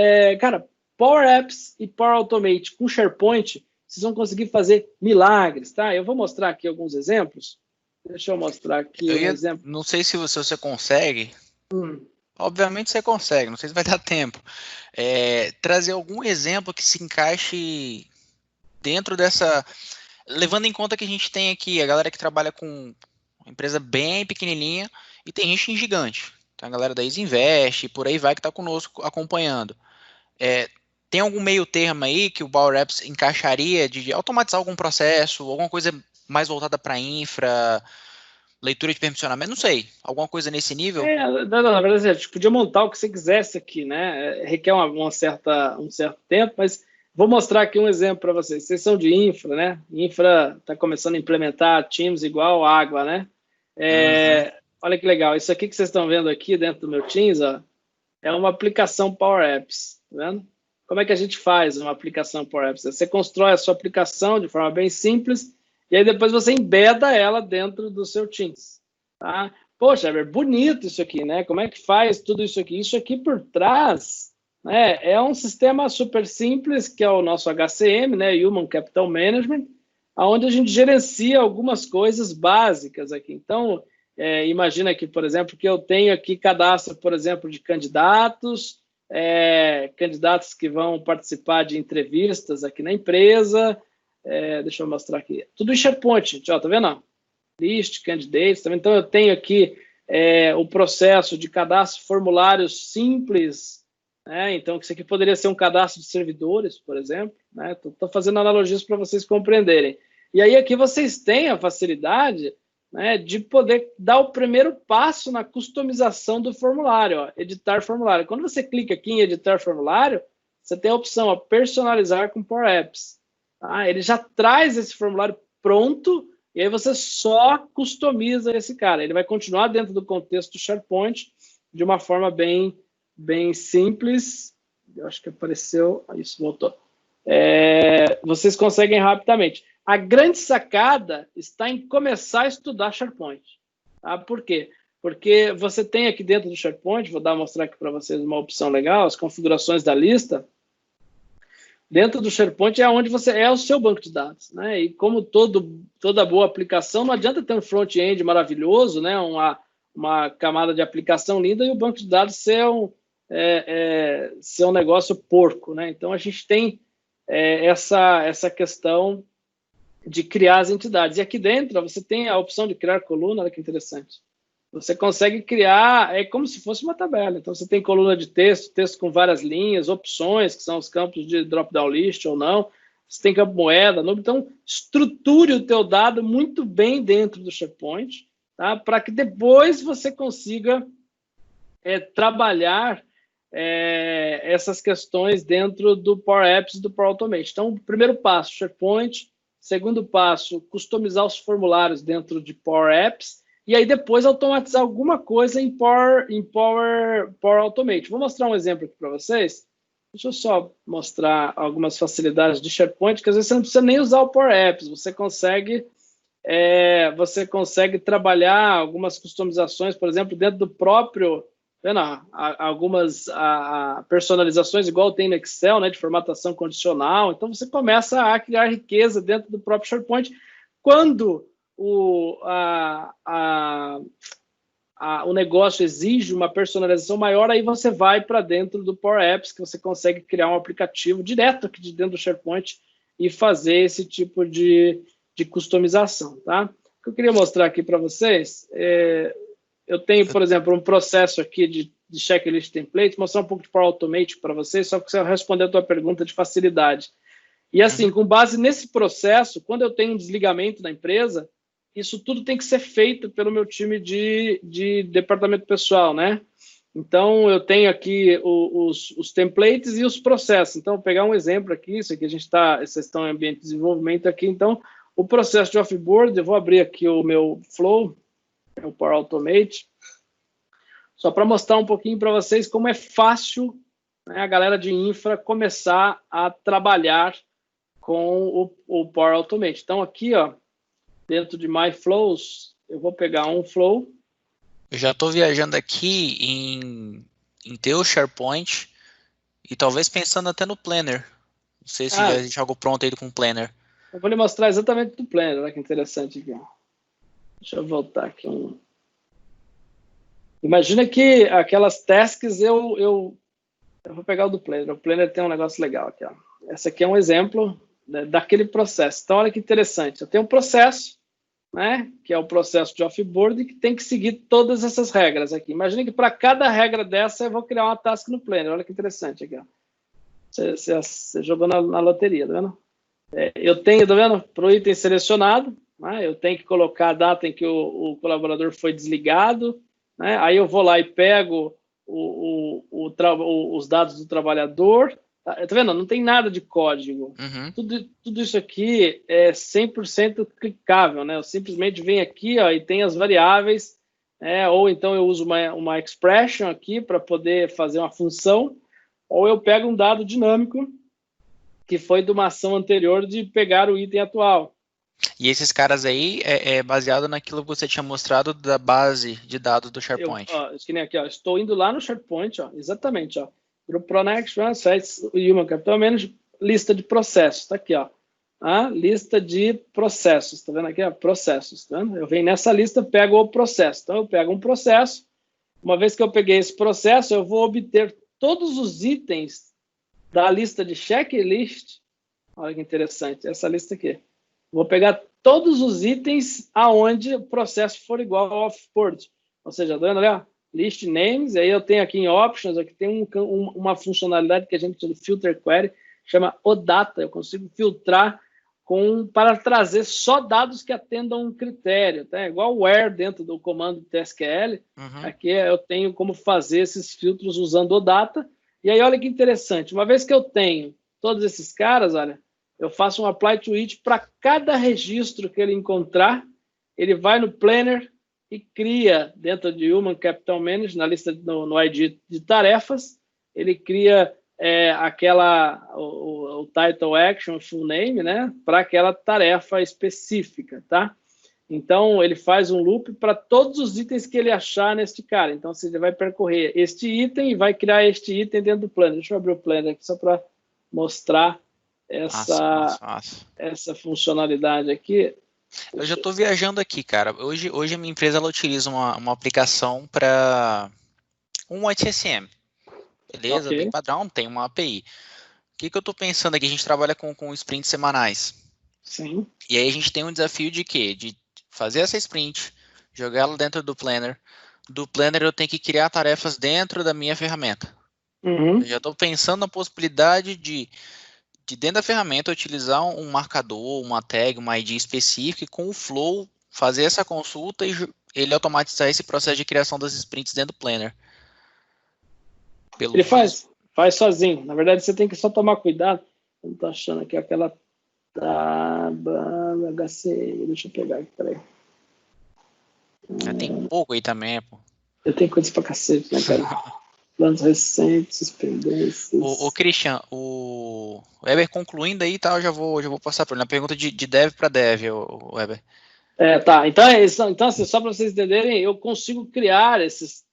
B: cara, Power Apps e Power Automate com SharePoint, vocês vão conseguir fazer milagres, tá? Eu vou mostrar aqui alguns exemplos. Deixa eu mostrar aqui um exemplo.
A: Não sei se você consegue. Obviamente você consegue, não sei se vai dar tempo. Trazer algum exemplo que se encaixe dentro dessa... Levando em conta que a gente tem aqui a galera que trabalha com uma empresa bem pequenininha e tem gente gigante. Tem a galera da Isinvest e por aí vai que está conosco acompanhando. Tem algum meio termo aí que o Power Apps encaixaria de automatizar algum processo, alguma coisa mais voltada para infra, leitura de permissionamento, não sei, alguma coisa nesse nível?
B: Na verdade, a gente podia montar o que você quisesse aqui, né? Requer um certo tempo, mas vou mostrar aqui um exemplo para vocês. Vocês são de infra, né? Infra está começando a implementar Teams igual água, né? Olha que legal, isso aqui que vocês estão vendo aqui dentro do meu Teams, ó, é uma aplicação Power Apps, tá vendo? Como é que a gente faz uma aplicação Power Apps? Você constrói a sua aplicação de forma bem simples e aí depois você embeda ela dentro do seu Teams, tá? Poxa, é bonito isso aqui, né? Como é que faz tudo isso aqui? Isso aqui por trás, né, é um sistema super simples, que é o nosso HCM, né? Human Capital Management, onde a gente gerencia algumas coisas básicas aqui. Então, imagina que, por exemplo, que eu tenho aqui cadastro, por exemplo, de candidatos que vão participar de entrevistas aqui na empresa. Deixa eu mostrar aqui. Tudo em SharePoint, ó, tá vendo? List, candidates. Tá vendo? Então, eu tenho aqui o processo de cadastro de formulários simples, né? Então, isso aqui poderia ser um cadastro de servidores, por exemplo, né? Estou fazendo analogias para vocês compreenderem. E aí, aqui vocês têm a facilidade, né, de poder dar o primeiro passo na customização do formulário, ó, editar formulário. Quando você clica aqui em editar formulário, você tem a opção, ó, personalizar com Power Apps. Tá? Ele já traz esse formulário pronto, e aí você só customiza esse cara. Ele vai continuar dentro do contexto do SharePoint de uma forma bem simples. Eu acho que apareceu, isso, voltou. Vocês conseguem rapidamente. A grande sacada está em começar a estudar SharePoint. Tá? Por quê? Porque você tem aqui dentro do SharePoint, vou mostrar aqui para vocês uma opção legal, as configurações da lista. Dentro do SharePoint é onde você é o seu banco de dados, né? E como toda boa aplicação, não adianta ter um front-end maravilhoso, né? Uma camada de aplicação linda e o banco de dados ser um negócio porco, né? Então a gente tem essa questão de criar as entidades. E aqui dentro você tem a opção de criar coluna, olha que interessante. Você consegue criar, é como se fosse uma tabela. Então, você tem coluna de texto com várias linhas, opções, que são os campos de drop-down list ou não. Você tem campo moeda, número. Então, estruture o teu dado muito bem dentro do SharePoint, tá? Para que depois você consiga trabalhar essas questões dentro do Power Apps e do Power Automate. Então, primeiro passo, SharePoint. Segundo passo, customizar os formulários dentro de Power Apps. E aí depois automatizar alguma coisa em Power Automate. Vou mostrar um exemplo aqui para vocês. Deixa eu só mostrar algumas facilidades de SharePoint, que às vezes você não precisa nem usar o Power Apps. Você consegue trabalhar algumas customizações, por exemplo, dentro do próprio... Vendo, algumas personalizações, igual tem no Excel, né, de formatação condicional. Então, você começa a criar riqueza dentro do próprio SharePoint. Quando o negócio exige uma personalização maior, aí você vai para dentro do Power Apps, que você consegue criar um aplicativo direto aqui de dentro do SharePoint e fazer esse tipo de customização. Tá? O que eu queria mostrar aqui para vocês, eu tenho, por exemplo, um processo aqui de checklist template, mostrar um pouco de Power Automate para vocês, só para você responder a tua pergunta de facilidade. E assim, com base nesse processo, quando eu tenho um desligamento da empresa, isso tudo tem que ser feito pelo meu time de departamento pessoal, né? Então, eu tenho aqui os templates e os processos. Então, vou pegar um exemplo aqui, isso aqui vocês estão em ambiente de desenvolvimento aqui. Então, o processo de offboard, eu vou abrir aqui o meu flow, o Power Automate, só para mostrar um pouquinho para vocês como é fácil, né, a galera de infra começar a trabalhar com o Power Automate. Então, aqui, ó, dentro de My Flows, eu vou pegar um flow.
A: Eu já estou viajando aqui em ter o SharePoint e talvez pensando até no Planner. Não sei se já existe algo pronto aí com o Planner.
B: Eu vou lhe mostrar exatamente do Planner, olha que interessante aqui. Deixa eu voltar aqui. Imagina que aquelas tasks eu vou pegar o do Planner. O Planner tem um negócio legal aqui. Ó. Esse aqui é um exemplo, né, daquele processo. Então, olha que interessante. Eu tenho um processo, né, que é o processo de offboard, que tem que seguir todas essas regras aqui. Imagina que para cada regra dessa eu vou criar uma task no Planner. Olha que interessante aqui. Ó. Você jogou na loteria, tá vendo? Eu tenho, tá vendo? Para o item selecionado, né, eu tenho que colocar a data em que o colaborador foi desligado, né, aí eu vou lá e pego os dados do trabalhador. Tá vendo? Não tem nada de código.
A: Uhum.
B: Tudo isso aqui é 100% clicável, né? Eu simplesmente venho aqui, ó, e tem as variáveis, ou então eu uso uma expression aqui para poder fazer uma função, ou eu pego um dado dinâmico que foi de uma ação anterior de pegar o item atual.
A: E esses caras aí é baseado naquilo que você tinha mostrado da base de dados do SharePoint.
B: Que nem aqui, ó, estou indo lá no SharePoint, ó, exatamente, ó. Group Pronext, Sites, Human Capital Manager, lista de processos, está aqui, ó. A lista de processos, tá vendo aqui, ó, processos, tá vendo? Eu venho nessa lista, pego o processo. Então, eu pego um processo, uma vez que eu peguei esse processo, eu vou obter todos os itens da lista de checklist. Olha que interessante, essa lista aqui. Vou pegar todos os itens aonde o processo for igual ao offboard. Ou seja, tá vendo ali, ó? List names, e aí eu tenho aqui em options, aqui tem uma funcionalidade que a gente chama de filter query, chama OData, eu consigo filtrar para trazer só dados que atendam um critério, tá? Igual o where dentro do comando TSQL, aqui eu tenho como fazer esses filtros usando o data, e aí olha que interessante, uma vez que eu tenho todos esses caras, olha, eu faço um apply to each para cada registro que ele encontrar, ele vai no Planner e cria dentro de Human Capital Management, na lista no ID de tarefas, ele cria o title action, full name, né, para aquela tarefa específica, tá? Então, ele faz um loop para todos os itens que ele achar neste cara. Então, você vai percorrer este item e vai criar este item dentro do Planner. Deixa eu abrir o Planner aqui só para mostrar essa funcionalidade aqui.
A: Eu já estou viajando aqui, cara. Hoje a minha empresa ela utiliza uma aplicação para um ITSM. Beleza,
B: Okay.
A: Bem padrão, tem uma API. O que eu estou pensando aqui? A gente trabalha com sprints semanais.
B: Sim.
A: E aí a gente tem um desafio de quê? De fazer essa sprint, jogar ela dentro do Planner. Do Planner eu tenho que criar tarefas dentro da minha ferramenta. Eu já estou pensando na possibilidade de dentro da ferramenta utilizar um marcador, uma tag, uma ID específica e com o Flow fazer essa consulta e ele automatizar esse processo de criação das sprints dentro do Planner.
B: Ele faz sozinho. Na verdade, você tem que só tomar cuidado. Eu não estou achando aqui aquela HCI. Deixa eu pegar aqui, peraí.
A: Tem pouco aí também, pô.
B: Eu tenho coisas pra cacete, né, cara? Planos recentes, pendências.
A: O Christian, o Weber concluindo aí, tá? Eu já vou passar por ele. Na pergunta de dev para dev, o Weber.
B: Tá. Então, assim, só para vocês entenderem, eu consigo criar esses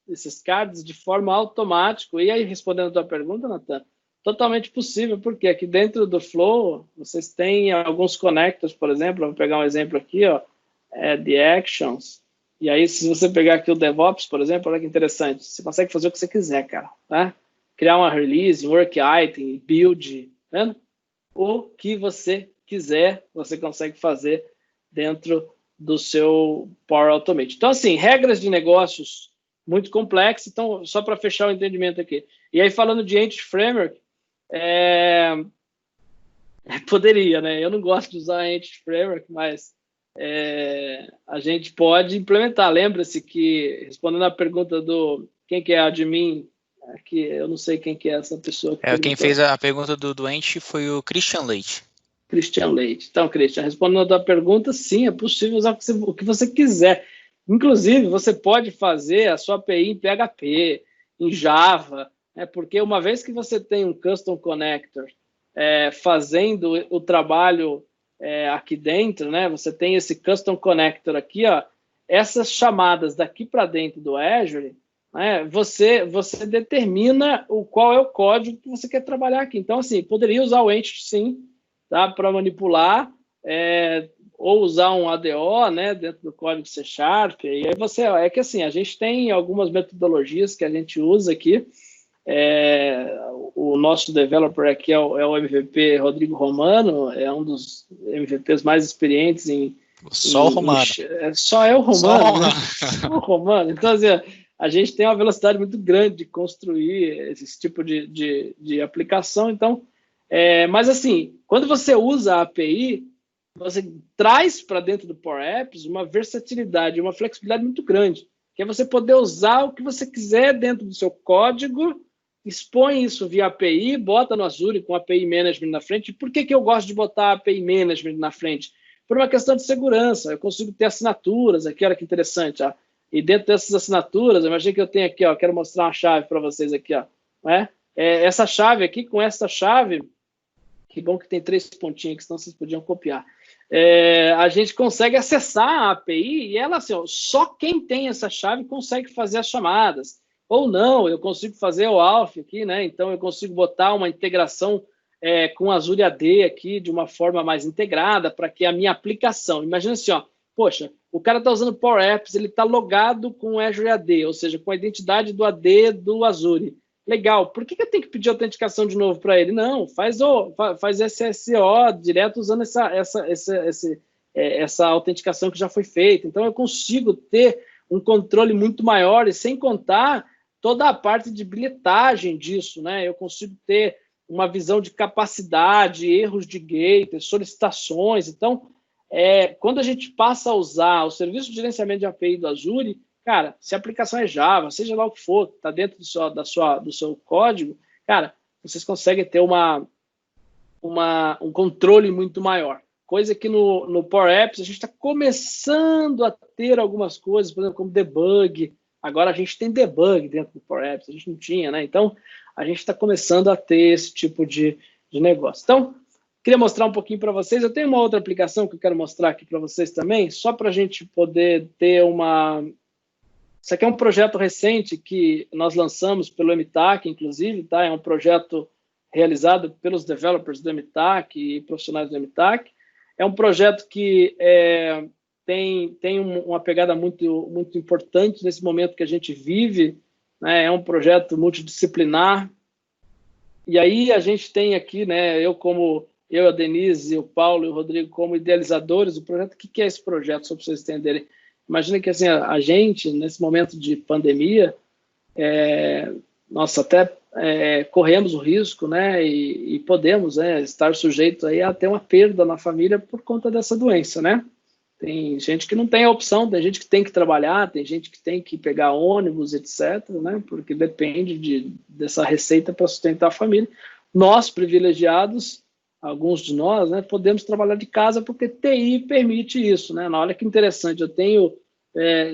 B: cards de forma automática. E aí, respondendo a tua pergunta, Nathan, totalmente possível, porque aqui dentro do Flow, vocês têm alguns connectors, por exemplo, vou pegar um exemplo aqui, ó, the actions. E aí, se você pegar aqui o DevOps, por exemplo, olha que interessante, você consegue fazer o que você quiser, cara, tá? Criar uma release, um work item, build, tá vendo? O que você quiser, você consegue fazer dentro do seu Power Automate. Então, assim, regras de negócios muito complexas. Então, só para fechar o entendimento aqui. E aí, falando de Entity Framework, poderia, né? Eu não gosto de usar Entity Framework, mas a gente pode implementar. Lembra-se que, respondendo a pergunta do quem que é admin, aqui, eu não sei quem que é essa pessoa.
A: Quem fez a pergunta do Entity foi o Christian Leite.
B: Christian Leite. Então, Christian, respondendo a tua pergunta, sim, é possível usar o que você quiser. Inclusive, você pode fazer a sua API em PHP, em Java, né? Porque uma vez que você tem um Custom Connector fazendo o trabalho aqui dentro, né? Você tem esse Custom Connector aqui, ó, essas chamadas daqui para dentro do Azure, né? Você determina qual é o código que você quer trabalhar aqui. Então, assim, poderia usar o Entity, sim, tá, para manipular, ou usar um ADO, né, dentro do código C#, e aí que assim, a gente tem algumas metodologias que a gente usa aqui, o nosso developer aqui é o MVP Rodrigo Romano, é um dos MVPs mais experientes
A: Só o Romano.
B: Só é o Romano, né? O Romano. Então, assim, a gente tem uma velocidade muito grande de construir esse tipo de aplicação, então, mas assim, quando você usa a API, você traz para dentro do Power Apps uma versatilidade, uma flexibilidade muito grande, que é você poder usar o que você quiser dentro do seu código, expõe isso via API, bota no Azure com API Management na frente. Por que eu gosto de botar API Management na frente? Por uma questão de segurança. Eu consigo ter assinaturas aqui, olha que interessante, ó. E dentro dessas assinaturas, imagina que eu tenho aqui, ó, quero mostrar uma chave para vocês aqui, ó, né? Essa chave aqui, com essa chave, que bom que tem 3 pontinhos aqui, senão vocês podiam copiar. A gente consegue acessar a API e ela, assim, ó, só quem tem essa chave consegue fazer as chamadas. Ou não, eu consigo fazer o ALF aqui, né? Então, eu consigo botar uma integração com o Azure AD aqui de uma forma mais integrada para que a minha aplicação... Imagina assim, ó, poxa, o cara está usando Power Apps, ele está logado com o Azure AD, ou seja, com a identidade do AD do Azure. Legal, por que eu tenho que pedir autenticação de novo para ele? Não, faz SSO direto usando essa autenticação que já foi feita. Então, eu consigo ter um controle muito maior e sem contar toda a parte de bilhetagem disso, né? Eu consigo ter uma visão de capacidade, erros de gate, solicitações. Então, quando a gente passa a usar o serviço de gerenciamento de API do Azure, cara, se a aplicação é Java, seja lá o que for, está dentro do seu código, cara, vocês conseguem ter um controle muito maior. Coisa que no Power Apps a gente está começando a ter algumas coisas, por exemplo, como debug. Agora a gente tem debug dentro do Power Apps, a gente não tinha, né? Então, a gente está começando a ter esse tipo de negócio. Então, queria mostrar um pouquinho para vocês. Eu tenho uma outra aplicação que eu quero mostrar aqui para vocês também, só para a gente poder ter uma... Isso aqui é um projeto recente que nós lançamos pelo MTAC, inclusive, tá? É um projeto realizado pelos developers do MTAC e profissionais do MTAC. É um projeto que tem uma pegada muito, muito importante nesse momento que a gente vive, né? É um projeto multidisciplinar. E aí a gente tem aqui, né, eu, a Denise, o Paulo e o Rodrigo como idealizadores do projeto. O que é esse projeto, só para vocês entenderem? Imagina que assim, a gente, nesse momento de pandemia, nós até corremos o risco, né, e podemos, estar sujeito aí a ter uma perda na família por conta dessa doença, né? Tem gente que não tem a opção, tem gente que tem que trabalhar, tem gente que tem que pegar ônibus, etc., né, porque depende dessa receita para sustentar a família. Nós, privilegiados, alguns de nós, né, podemos trabalhar de casa porque TI permite isso, né? Olha que interessante, eu tenho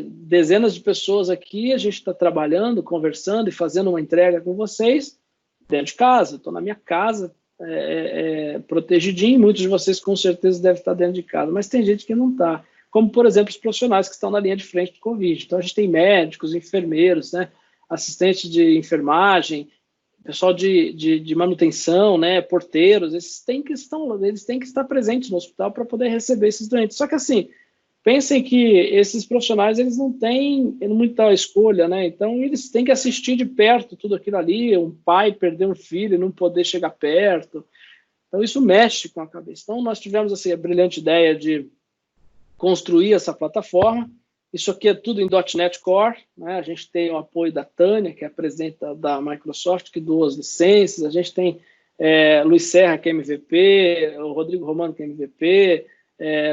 B: dezenas de pessoas aqui, a gente está trabalhando, conversando e fazendo uma entrega com vocês dentro de casa. Estou na minha casa, protegidinho. Muitos de vocês com certeza devem estar dentro de casa, mas tem gente que não está, como por exemplo os profissionais que estão na linha de frente do Covid. Então a gente tem médicos, enfermeiros, né, assistentes de enfermagem, pessoal de manutenção, né, porteiros. Eles têm que estar presentes no hospital para poder receber esses doentes. Só que assim, pensem que esses profissionais, eles não têm muita escolha, né? Então, eles têm que assistir de perto tudo aquilo ali, um pai perder um filho e não poder chegar perto. Então, isso mexe com a cabeça. Então, nós tivemos assim, a brilhante ideia de construir essa plataforma. Isso aqui é tudo em .NET Core, né? A gente tem o apoio da Tânia, que é a presidente da Microsoft, que doa as licenças. A gente tem Luiz Serra, que é MVP, o Rodrigo Romano, que é MVP,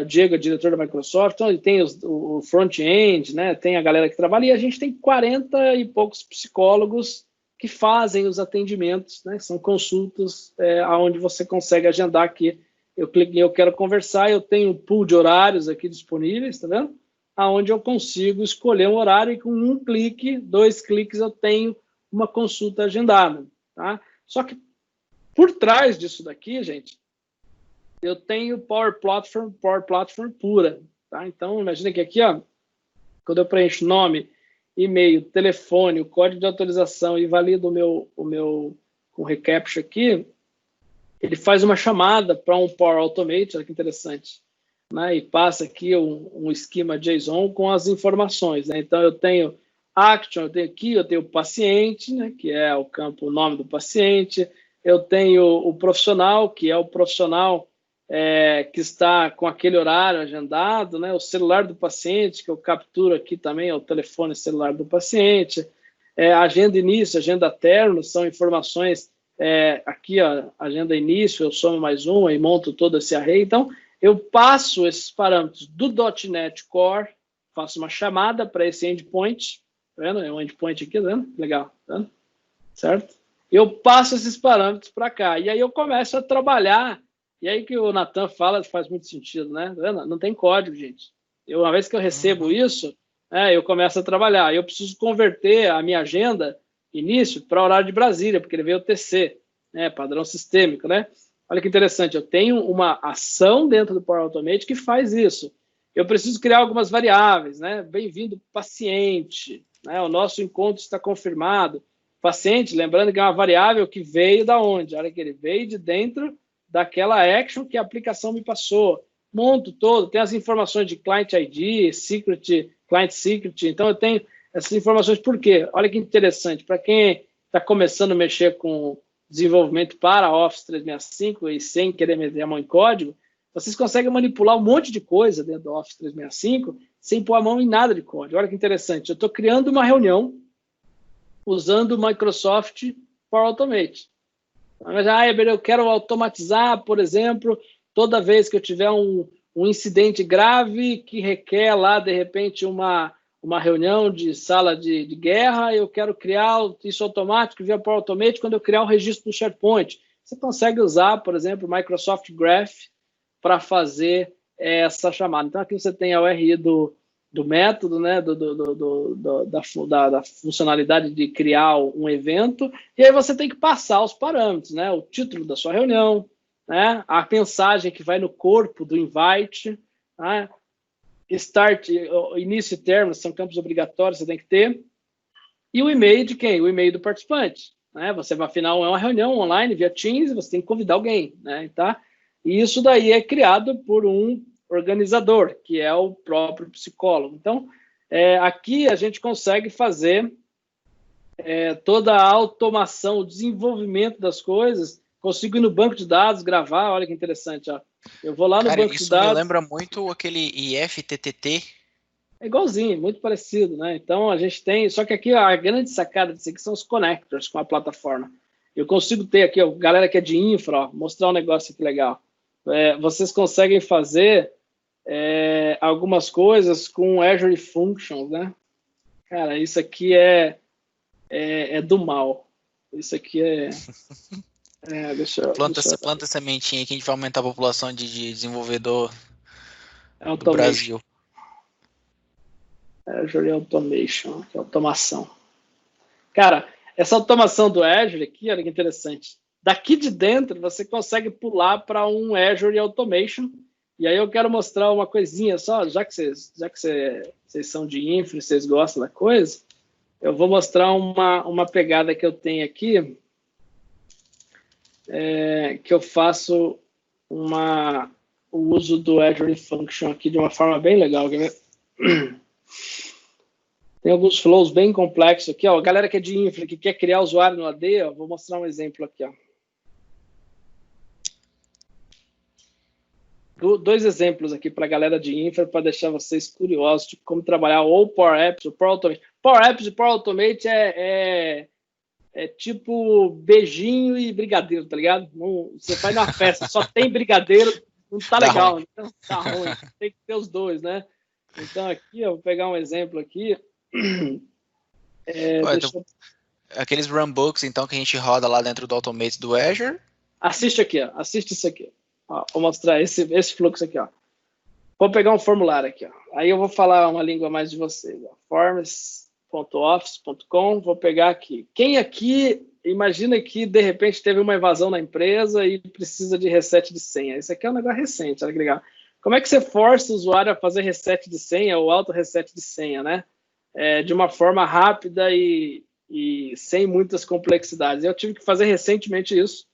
B: o Diego é diretor da Microsoft. Então ele tem o front-end, né? Tem a galera que trabalha, e a gente tem 40 e poucos psicólogos que fazem os atendimentos, né? São consultas onde você consegue agendar aqui. Eu clico em eu quero conversar, eu tenho um pool de horários aqui disponíveis, tá vendo? Aonde eu consigo escolher um horário e com um clique, 2 cliques, eu tenho uma consulta agendada, tá? Só que por trás disso daqui, gente, eu tenho Power Platform pura, tá? Então, imagina que aqui, ó, quando eu preencho nome, e-mail, telefone, o código de autorização e valido o meu com reCAPTCHA aqui, ele faz uma chamada para um Power Automate, olha que interessante, né? E passa aqui um esquema JSON com as informações, né? Então, eu tenho Action, eu tenho o paciente, né? Que é o campo, o nome do paciente, eu tenho o profissional, que é o profissional que está com aquele horário agendado, né? O celular do paciente, que eu capturo aqui também, é o telefone celular do paciente, agenda início, agenda término, são informações, aqui, ó, agenda início, eu somo mais uma e monto todo esse array. Então, eu passo esses parâmetros do .NET Core, faço uma chamada para esse endpoint, tá vendo? É um endpoint aqui, tá vendo? Legal, tá vendo? Certo? Eu passo esses parâmetros para cá, e aí eu começo a trabalhar. E aí que o Nathan fala faz muito sentido, né? Não tem código, gente. Uma vez que eu recebo isso, eu começo a trabalhar. Eu preciso converter a minha agenda início para o horário de Brasília, porque ele veio o TC, né? Padrão sistêmico, né? Olha que interessante, eu tenho uma ação dentro do Power Automate que faz isso. Eu preciso criar algumas variáveis, né? Bem-vindo paciente, né? O nosso encontro está confirmado. Paciente, lembrando que é uma variável que veio da onde? Olha que ele veio de dentro daquela action que a aplicação me passou. Monto todo, tem as informações de Client ID, Secret, Client Secret. Então, eu tenho essas informações. Por quê? Olha que interessante. Para quem está começando a mexer com desenvolvimento para Office 365 e sem querer meter a mão em código, vocês conseguem manipular um monte de coisa dentro do Office 365 sem pôr a mão em nada de código. Olha que interessante. Eu estou criando uma reunião usando o Microsoft Power Automate. Mas, eu quero automatizar, por exemplo, toda vez que eu tiver um incidente grave que requer lá, de repente, uma reunião de sala de guerra, eu quero criar isso automático via Power Automate quando eu criar o registro do SharePoint. Você consegue usar, por exemplo, o Microsoft Graph para fazer essa chamada. Então, aqui você tem a URI do método, né, da funcionalidade de criar um evento, e aí você tem que passar os parâmetros, né, o título da sua reunião, né, a mensagem que vai no corpo do invite, né, start, início e término, são campos obrigatórios, você tem que ter, e o e-mail de quem? O e-mail do participante. Né? Você vai, afinal, é uma reunião online via Teams, você tem que convidar alguém, né, tá? E isso daí é criado por um organizador, que é o próprio psicólogo. Então, aqui a gente consegue fazer toda a automação, o desenvolvimento das coisas, consigo ir no banco de dados, gravar, olha que interessante, ó. Eu vou lá no banco de dados...
A: Isso me lembra muito aquele IFTTT.
B: É igualzinho, muito parecido, né? Então, a gente tem... Só que aqui, a grande sacada disso aqui são os connectors com a plataforma. Eu consigo ter aqui, ó, galera que é de infra, ó, mostrar um negócio aqui legal. Vocês conseguem fazer algumas coisas com Azure Functions, né? Cara, isso aqui é do mal. Isso aqui
A: planta sementinha aqui, a gente vai aumentar a população de desenvolvedor do
B: Automation.
A: Brasil.
B: Azure Automation, que é automação. Cara, essa automação do Azure aqui, olha que interessante. Daqui de dentro, você consegue pular para um Azure Automation. E aí eu quero mostrar uma coisinha só, já que vocês são de infra, vocês gostam da coisa, eu vou mostrar uma pegada que eu tenho aqui, que eu faço o uso do Azure Function aqui de uma forma bem legal. Quer ver? Tem alguns flows bem complexos aqui, ó. A galera que é de infra, que quer criar usuário no AD, ó, vou mostrar um exemplo aqui, ó. Dois exemplos aqui para a galera de infra, para deixar vocês curiosos de como trabalhar ou Power Apps ou Power Automate. Power Apps e Power Automate é tipo beijinho e brigadeiro, tá ligado? Não, você vai na festa, só tem brigadeiro, não tá legal, então tá ruim. Tem que ter os dois, né? Então aqui, eu vou pegar um exemplo aqui.
A: Aqueles runbooks, então, que a gente roda lá dentro do Automate do Azure.
B: Assiste aqui, ó. Assiste isso aqui. Ó, vou mostrar esse fluxo aqui, ó. Vou pegar um formulário aqui, ó. Aí eu vou falar uma língua mais de vocês, ó. Forms.office.com, vou pegar aqui. Quem aqui, imagina que de repente teve uma invasão na empresa e precisa de reset de senha. Isso aqui é um negócio recente, olha que legal. Como é que você força o usuário a fazer reset de senha ou auto-reset de senha, né? De uma forma rápida e sem muitas complexidades. Eu tive que fazer recentemente isso.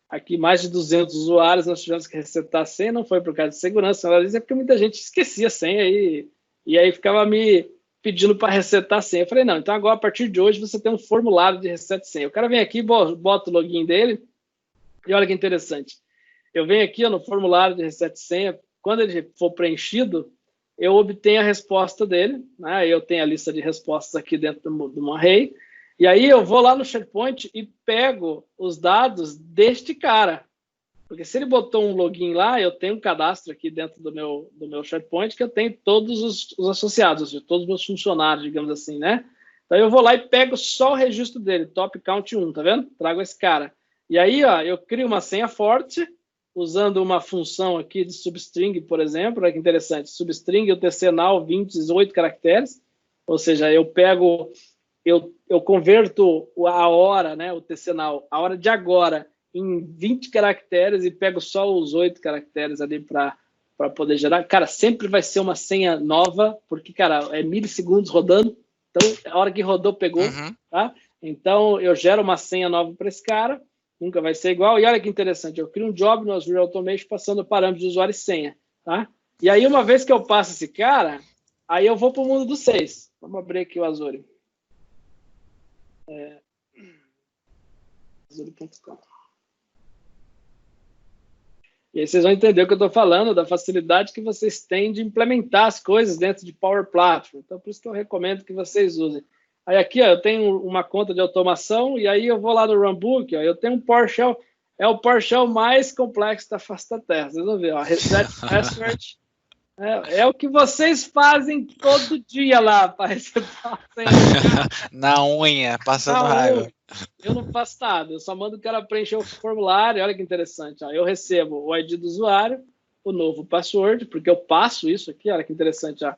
B: Aqui, mais de 200 usuários, nós tivemos que resetar a senha, não foi por causa de segurança, mas é porque muita gente esquecia a senha e aí ficava me pedindo para resetar a senha. Eu falei, não, então agora, a partir de hoje, você tem um formulário de reset de senha. O cara vem aqui, bota o login dele, e olha que interessante. Eu venho aqui, ó, no formulário de reset de senha, quando ele for preenchido, eu obtenho a resposta dele, né? Eu tenho a lista de respostas aqui dentro de um array, e aí eu vou lá no SharePoint e pego os dados deste cara. Porque se ele botou um login lá, eu tenho um cadastro aqui dentro do meu SharePoint que eu tenho todos os associados, todos os meus funcionários, digamos assim, né? Então eu vou lá e pego só o registro dele, top count 1, tá vendo? Trago esse cara. E aí, ó, eu crio uma senha forte, usando uma função aqui de substring, por exemplo, olha que interessante, substring, o TC null, 28 caracteres, ou seja, eu pego... Eu converto a hora, né, o TC null, a hora de agora, em 20 caracteres e pego só os 8 caracteres ali para poder gerar. Cara, sempre vai ser uma senha nova, porque, cara, é milissegundos rodando, então a hora que rodou, pegou, tá? Então, eu gero uma senha nova para esse cara, nunca vai ser igual. E olha que interessante, eu crio um job no Azure Automation passando parâmetros de usuário e senha, tá? E aí, uma vez que eu passo esse cara, aí eu vou para o mundo dos 6. Vamos abrir aqui o Azure. Azure.com. E aí vocês vão entender o que eu estou falando, da facilidade que vocês têm de implementar as coisas dentro de Power Platform. Então, por isso que eu recomendo que vocês usem. Aí aqui, ó, eu tenho uma conta de automação, e aí eu vou lá no Runbook, ó, eu tenho um PowerShell. é o PowerShell mais complexo da face da Terra. Vocês vão ver, ó, Reset Password. É o que vocês fazem todo dia lá para receber a senha.
A: Na unha, passando raiva.
B: Eu não faço nada, eu só mando o cara preencher o formulário. Olha que interessante. Ó, eu recebo o ID do usuário, o novo password, porque eu passo isso aqui. Olha que interessante. Ó.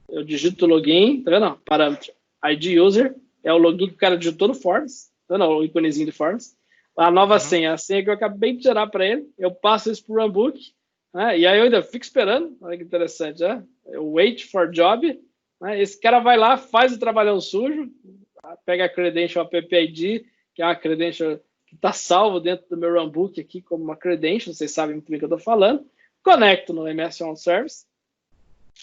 B: Eu digito o login, tá vendo? Parâmetro ID user, é o login que o cara digitou no Forms, tá vendo? O íconezinho do Forms. A nova senha, a senha que eu acabei de gerar para ele, eu passo isso para o runbook. E aí eu ainda fico esperando, olha que interessante, eu wait for job, esse cara vai lá, faz o trabalhão sujo, pega a credential app ID, que é uma credential que está salvo dentro do meu runbook aqui como uma credential, vocês sabem muito bem o que eu estou falando, conecto no MS On Service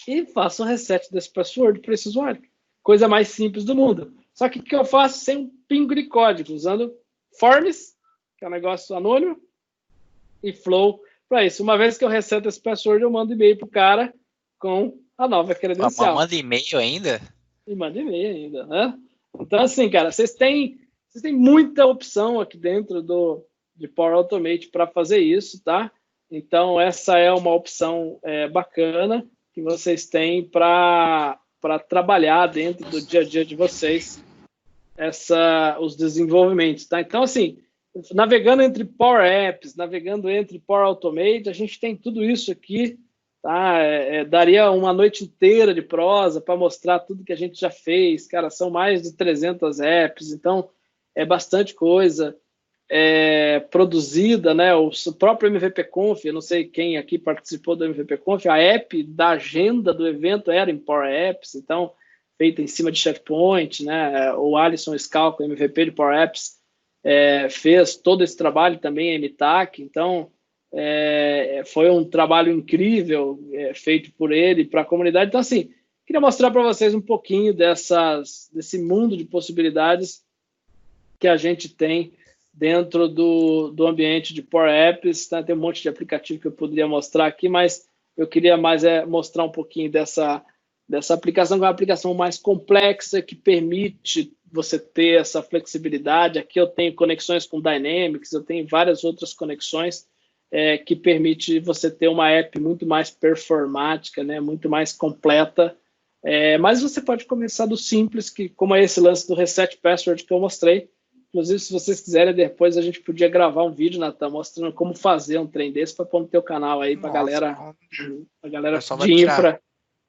B: e faço o reset desse password para esse usuário. Coisa mais simples do mundo. Só que o que eu faço sem um pingo de código, usando Forms, que é um negócio anônimo, e Flow, para isso. Uma vez que eu reseto esse password, eu mando e-mail pro cara com a nova credencial.
A: Manda e-mail ainda?
B: E manda e-mail ainda, né? Então, assim, cara, vocês têm muita opção aqui dentro de Power Automate para fazer isso, tá? Então, essa é uma opção bacana que vocês têm para trabalhar dentro do dia a dia de vocês os desenvolvimentos, tá? Então, assim, navegando entre Power Apps, navegando entre Power Automate, a gente tem tudo isso aqui, tá? Daria uma noite inteira de prosa para mostrar tudo que a gente já fez, cara, são mais de 300 apps, então é bastante coisa produzida, né? O próprio MVP Conf, eu não sei quem aqui participou do MVP Conf, a app da agenda do evento era em Power Apps, então feita em cima de SharePoint, né? O Alisson Scalco, MVP de Power Apps, fez todo esse trabalho também em MTAC, então foi um trabalho incrível feito por ele para a comunidade. Então, assim, queria mostrar para vocês um pouquinho desse mundo de possibilidades que a gente tem dentro do ambiente de Power Apps, tá? Tem um monte de aplicativo que eu poderia mostrar aqui, mas eu queria mais mostrar um pouquinho dessa aplicação, que é uma aplicação mais complexa, que permite você ter essa flexibilidade. Aqui eu tenho conexões com Dynamics, eu tenho várias outras conexões que permite você ter uma app muito mais performática, né, muito mais completa, mas você pode começar do simples, como é esse lance do Reset Password que eu mostrei. Inclusive, se vocês quiserem, depois a gente podia gravar um vídeo, Natan, mostrando como fazer um trem desse para pôr no teu canal aí, para a galera de infra.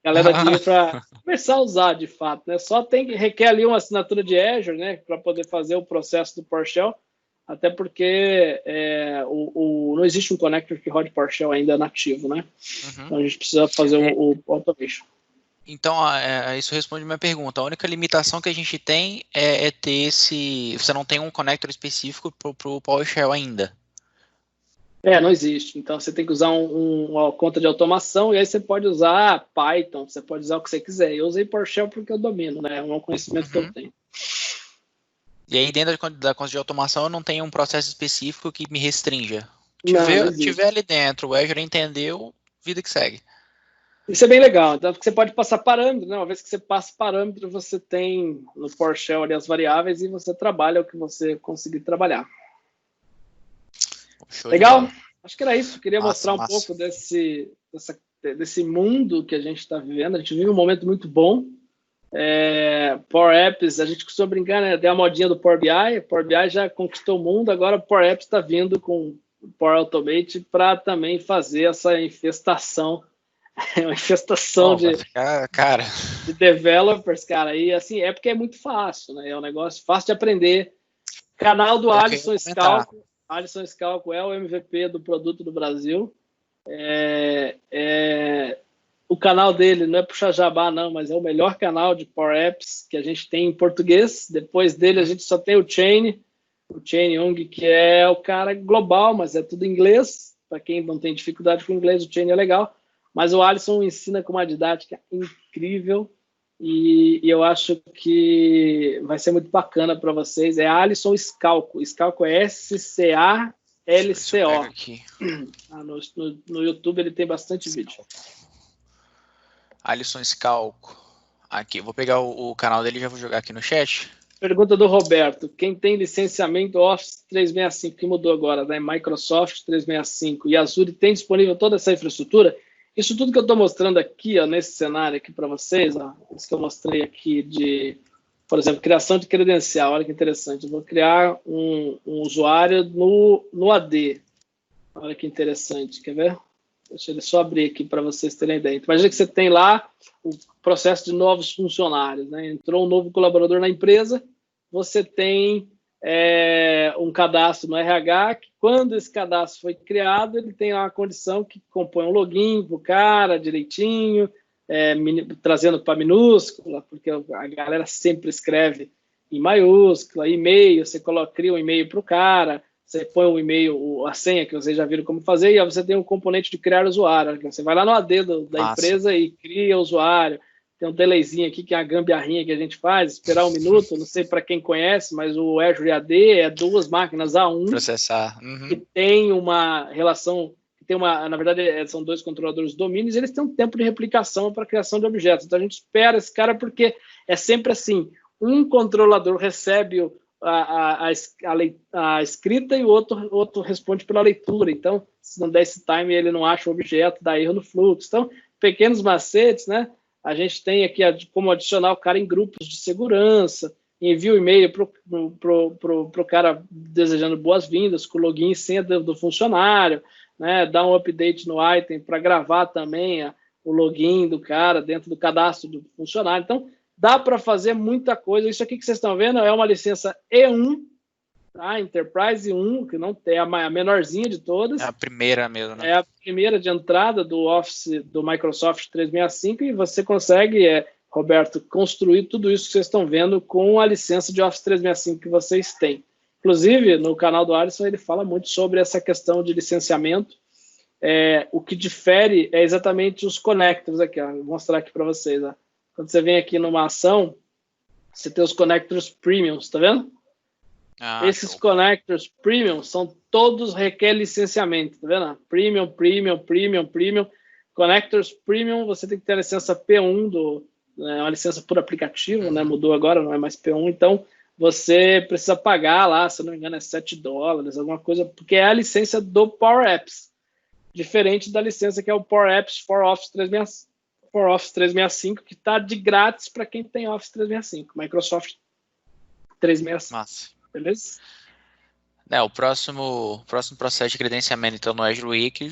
B: Galera de infra começar a usar de fato, né? Só requer ali uma assinatura de Azure, né? Para poder fazer o processo do PowerShell, até porque não existe um connector que rode PowerShell ainda nativo, né? Uhum. Então a gente precisa fazer o automation.
A: Então, isso responde a minha pergunta. A única limitação que a gente tem é ter você não tem um connector específico para o PowerShell ainda.
B: Não existe. Então, você tem que usar uma conta de automação e aí você pode usar Python, você pode usar o que você quiser. Eu usei PowerShell porque eu domino, né? É um conhecimento que eu tenho.
A: E aí, dentro da conta de automação, eu não tenho um processo específico que me restrinja. Tiver ali dentro, o Azure entendeu, vida que segue.
B: Isso é bem legal, então você pode passar parâmetro, né? Uma vez que você passa parâmetro, você tem no PowerShell ali as variáveis e você trabalha o que você conseguir trabalhar. Legal? Acho que era isso. Queria mostrar um pouco desse mundo que a gente está vivendo. A gente vive um momento muito bom. Power Apps, a gente costuma brincar, né? Tem a modinha do Power BI. Power BI já conquistou o mundo, agora o Power Apps está vindo com o Power Automate para também fazer essa infestação. Uma infestação de developers, cara. E assim, porque é muito fácil, né? É um negócio fácil de aprender. Canal do Alisson Scalco. Alisson Scalco é o MVP do produto do Brasil. O canal dele não é puxar jabá, não, mas é o melhor canal de Power Apps que a gente tem em português. Depois dele, a gente só tem o Chain Young, que é o cara global, mas é tudo em inglês. Para quem não tem dificuldade com inglês, o Chain é legal. Mas o Alisson ensina com uma didática incrível e eu acho que vai ser muito bacana para vocês. É Alisson Scalco. Scalco é SCALCO. No YouTube ele tem bastante vídeo.
A: Alisson Scalco. Aqui, vou pegar o canal dele e já vou jogar aqui no chat.
B: Pergunta do Roberto. Quem tem licenciamento Office 365, que mudou agora, né? Microsoft 365 e Azure tem disponível toda essa infraestrutura? Isso tudo que eu estou mostrando aqui, ó, nesse cenário aqui para vocês, ó, isso que eu mostrei aqui de, por exemplo, criação de credencial, olha que interessante. Eu vou criar um usuário no AD. Olha que interessante, quer ver? Deixa eu só abrir aqui para vocês terem ideia. Imagina que você tem lá o processo de novos funcionários, né? Entrou um novo colaborador na empresa, você tem um cadastro no RH, que quando esse cadastro foi criado, ele tem uma condição que compõe um login para o cara direitinho, trazendo para minúscula, porque a galera sempre escreve em maiúscula, e-mail, você cria um e-mail para o cara, você põe o e-mail, a senha, que vocês já viram como fazer, e aí você tem um componente de criar usuário. Você vai lá no AD da empresa e cria usuário. Tem um delayzinho aqui, que é a gambiarrinha que a gente faz, esperar 1 minuto, não sei para quem conhece, mas o Azure AD é 2 máquinas A1,
A: processar.
B: Que tem uma relação, na verdade, são 2 controladores de domínios, e eles têm um tempo de replicação para criação de objetos. Então, a gente espera esse cara, porque é sempre assim, um controlador recebe a escrita e o outro responde pela leitura. Então, se não der esse time, ele não acha o objeto, dá erro no fluxo. Então, pequenos macetes, né? A gente tem aqui como adicionar o cara em grupos de segurança, envia o e-mail para o cara desejando boas-vindas, com login e senha do funcionário, né? Dá um update no item para gravar também o login do cara dentro do cadastro do funcionário. Então, dá para fazer muita coisa. Isso aqui que vocês estão vendo é uma licença E1, tá? Enterprise 1, que não é a menorzinha de todas.
A: É a primeira mesmo, né?
B: É a primeira de entrada do Office do Microsoft 365 e você consegue, Roberto, construir tudo isso que vocês estão vendo com a licença de Office 365 que vocês têm. Inclusive, no canal do Alisson, ele fala muito sobre essa questão de licenciamento. O que difere é exatamente os connectors aqui, ó. Vou mostrar aqui para vocês, ó. Quando você vem aqui numa ação, você tem os connectors premiums, tá vendo? Esses connectors premium são todos requer licenciamento, tá vendo? Premium. Connectors premium, você tem que ter a licença P1, uma licença por aplicativo, né? Mudou agora, não é mais P1, então você precisa pagar lá, se não me engano, é $7, alguma coisa, porque é a licença do Power Apps, diferente da licença que é o Power Apps for Office 365, que está de grátis para quem tem Office 365, Microsoft 365.
A: Massa.
B: Beleza?
A: O próximo processo de credenciamento, então, no Azure Week,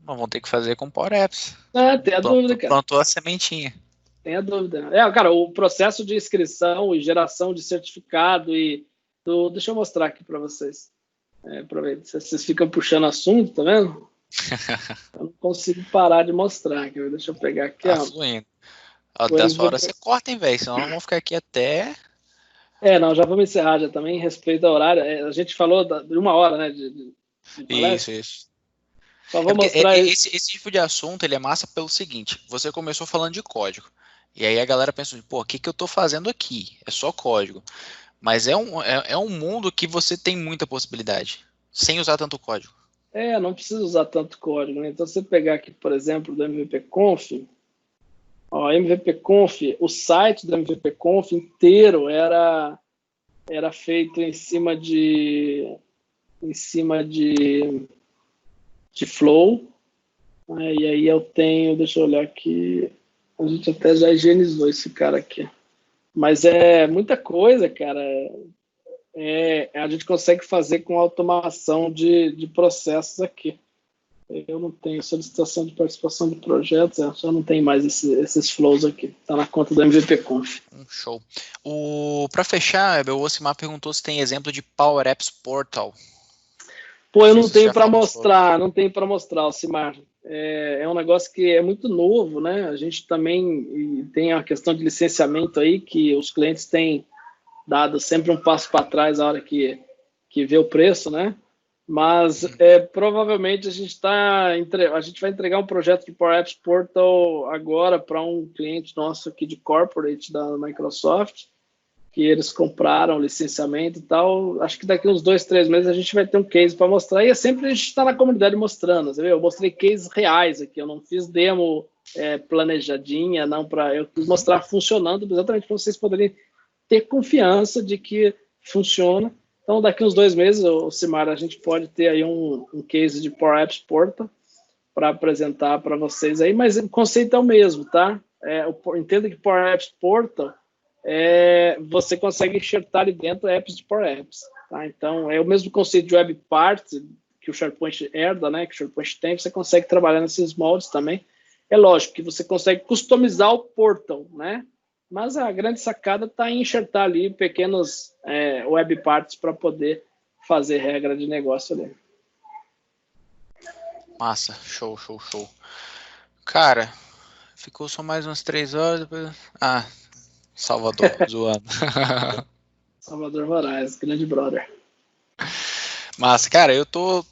A: nós vamos ter que fazer com Power Apps.
B: Tem a dúvida, cara.
A: Plantou a sementinha.
B: Tem a dúvida. Cara, o processo de inscrição e geração de certificado e deixa eu mostrar aqui para vocês. Vocês ficam puxando assunto, tá vendo? Eu não consigo parar de mostrar. Deixa eu pegar aqui.
A: Tá fluindo. Dessa hora você corta, hein, velho? Senão nós vamos ficar aqui até...
B: Não, já vamos encerrar já também, em respeito ao horário. A gente falou de 1 hora, né? De
A: isso.
B: Só vou mostrar
A: esse tipo de assunto, ele é massa pelo seguinte, você começou falando de código, e aí a galera pensa, o que eu tô fazendo aqui? É só código. Mas é um mundo que você tem muita possibilidade, sem usar tanto código.
B: Não precisa usar tanto código, né? Então, se você pegar aqui, por exemplo, do MVP-Conf, MVP-Conf, o site do MVP-Conf inteiro era feito em cima de Flow, né? E aí eu tenho, deixa eu olhar aqui, a gente até já higienizou esse cara aqui, mas é muita coisa, cara. A gente consegue fazer com automação de processos aqui. Eu não tenho solicitação de participação de projetos, já não tem mais esses flows aqui. Está na conta do MVP-Conf.
A: Show. Para fechar, o Osimar perguntou se tem exemplo de Power Apps Portal.
B: Eu não tenho para mostrar, Osimar. É um negócio que é muito novo, né? A gente também tem a questão de licenciamento aí, que os clientes têm dado sempre um passo para trás na hora que vê o preço, né? Mas provavelmente a gente vai entregar um projeto de Power Apps Portal agora para um cliente nosso aqui de corporate da Microsoft, que eles compraram licenciamento e tal. Acho que daqui uns 2, 3 meses a gente vai ter um case para mostrar, e sempre a gente está na comunidade mostrando, sabe? Eu mostrei cases reais aqui, eu não fiz demo planejadinha, não, eu quis mostrar funcionando exatamente para vocês poderem ter confiança de que funciona. Então, daqui uns 2 meses, Simar, a gente pode ter aí um case de Power Apps Portal para apresentar para vocês aí, mas o conceito é o mesmo, tá? Entenda que Power Apps Portal, você consegue enxertar ali dentro apps de Power Apps, tá? Então, é o mesmo conceito de Web Parts que o SharePoint herda, né? Que o SharePoint tem, você consegue trabalhar nesses moldes também. É lógico que você consegue customizar o portal, né? Mas a grande sacada está em enxertar ali pequenos web parts para poder fazer regra de negócio ali.
A: Massa, show. Cara, ficou só mais umas 3 horas. Depois... Ah, Salvador, zoando.
B: Salvador Moraes, grande brother.
A: Massa, cara, eu tô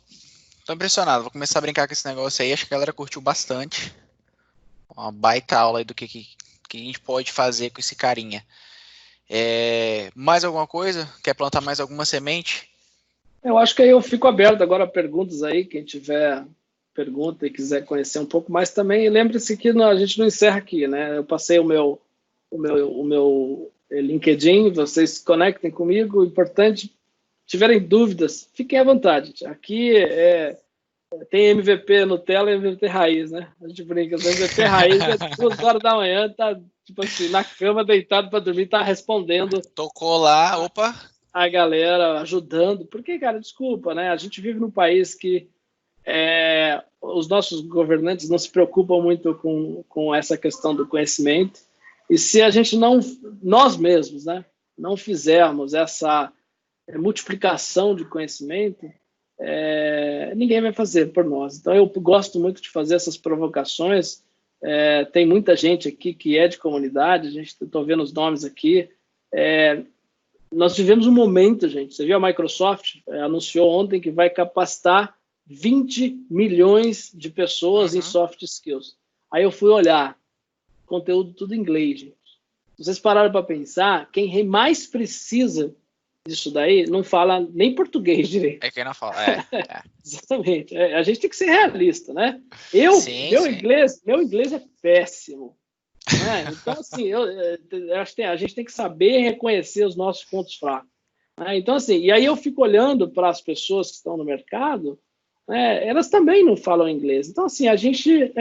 A: impressionado. Vou começar a brincar com esse negócio aí. Acho que a galera curtiu bastante. Uma baita aula aí do que a gente pode fazer com esse carinha. Mais alguma coisa? Quer plantar mais alguma semente?
B: Eu acho que aí eu fico aberto agora a perguntas aí, quem tiver pergunta e quiser conhecer um pouco mais também. E lembre-se que a gente não encerra aqui, né? Eu passei o meu LinkedIn, vocês se conectem comigo. O importante, tiverem dúvidas, fiquem à vontade. Aqui tem MVP Nutella e MVP Raiz, né? A gente brinca, o MVP Raiz é 2 horas da manhã, tá tipo assim, na cama, deitado para dormir, tá respondendo.
A: Tocou lá, opa.
B: A galera ajudando. Porque, cara, desculpa, né? A gente vive num país que os nossos governantes não se preocupam muito com essa questão do conhecimento. E se a gente nós mesmos, né, não fizermos essa multiplicação de conhecimento, ninguém vai fazer por nós. Então, eu gosto muito de fazer essas provocações. Tem muita gente aqui que é de comunidade, a gente estou vendo os nomes aqui. Nós vivemos um momento, gente. Você viu a Microsoft anunciou ontem que vai capacitar 20 milhões de pessoas em soft skills. Aí eu fui olhar, conteúdo tudo em inglês, gente. Vocês pararam para pensar, quem mais precisa disso daí não fala nem português direito.
A: Quem não fala,
B: Exatamente. A gente tem que ser realista, né? Meu inglês é péssimo. Então, assim, eu acho que a gente tem que saber reconhecer os nossos pontos fracos. Então, assim, e aí eu fico olhando para as pessoas que estão no mercado, elas também não falam inglês. Então, assim, a gente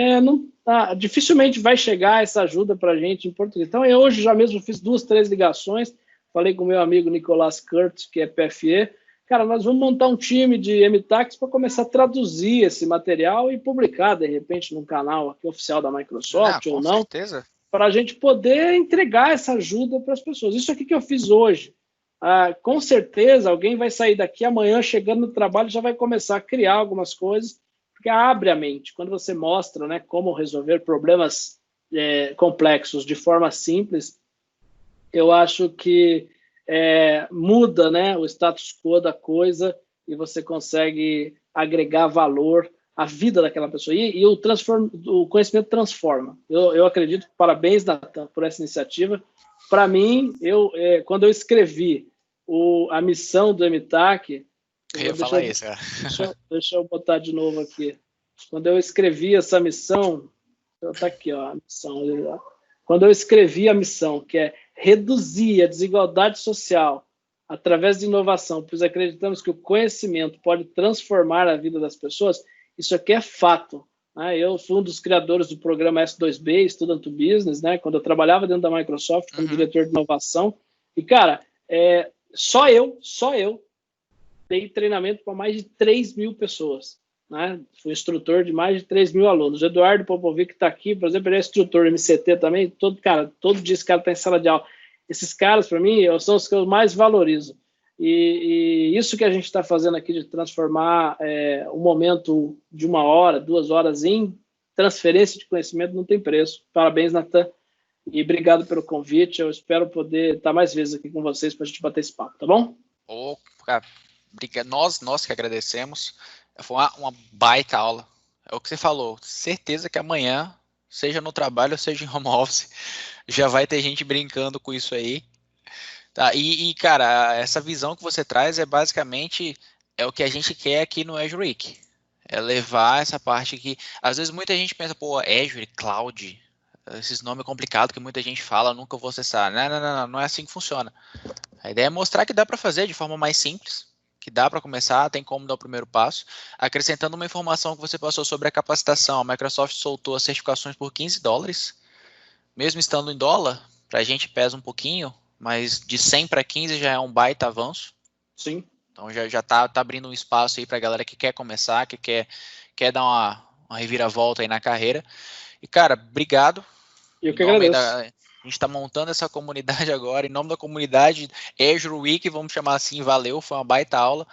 B: dificilmente vai chegar essa ajuda para a gente em português. Então, eu hoje já mesmo fiz 2, 3 ligações, falei com o meu amigo Nicolas Kurtz, que é PFE. Cara, nós vamos montar um time de MTACs para começar a traduzir esse material e publicar, de repente, num canal aqui oficial da Microsoft ou não, para a gente poder entregar essa ajuda para as pessoas. Isso aqui que eu fiz hoje. Com certeza, alguém vai sair daqui amanhã, chegando no trabalho, já vai começar a criar algumas coisas, porque abre a mente. Quando você mostra, né, como resolver problemas complexos de forma simples, eu acho que muda, né, o status quo da coisa e você consegue agregar valor à vida daquela pessoa. E o conhecimento transforma. Eu acredito, parabéns, Nathan, por essa iniciativa. Para mim, quando eu escrevi a missão do MTAC... Deixa eu botar de novo aqui. Quando eu escrevi essa missão... Está aqui, ó, a missão. Quando eu escrevi a missão, que é reduzir a desigualdade social através de inovação, pois acreditamos que o conhecimento pode transformar a vida das pessoas, isso aqui é fato. Né? Eu fui um dos criadores do programa S2B, Student to Business, né? Quando eu trabalhava dentro da Microsoft como diretor de inovação. E, cara, só eu dei treinamento para mais de 3 mil pessoas. Né? Fui instrutor de mais de 3 mil alunos. O Eduardo Popovic, que está aqui, por exemplo, ele é instrutor de MCT também. Todo dia esse cara está em sala de aula. Esses caras, para mim, são os que eu mais valorizo. E isso que a gente está fazendo aqui de transformar um momento de 1 hora, 2 horas em transferência de conhecimento não tem preço. Parabéns, Nathan, e obrigado pelo convite. Eu espero poder estar mais vezes aqui com vocês para a gente bater esse papo, tá bom?
A: Nós que agradecemos. Foi uma baita aula. É o que você falou. Certeza que amanhã, seja no trabalho, seja em home office, já vai ter gente brincando com isso aí. Tá? E cara, essa visão que você traz basicamente o que a gente quer aqui no Azure Week. É levar essa parte que, às vezes muita gente pensa, Azure, Cloud, esses nomes complicados que muita gente fala, nunca vou acessar. Não é assim que funciona. A ideia é mostrar que dá para fazer de forma mais simples, que dá para começar, tem como dar o primeiro passo. Acrescentando uma informação que você passou sobre a capacitação, a Microsoft soltou as certificações por $15, mesmo estando em dólar, para a gente pesa um pouquinho, mas de 100 para 15 já é um baita avanço.
B: Sim.
A: Então já tá abrindo um espaço aí para a galera que quer começar, que quer dar uma reviravolta aí na carreira. E, cara, obrigado.
B: Eu que agradeço.
A: A gente está montando essa comunidade agora, em nome da comunidade Azure Week, vamos chamar assim, valeu, foi uma baita aula.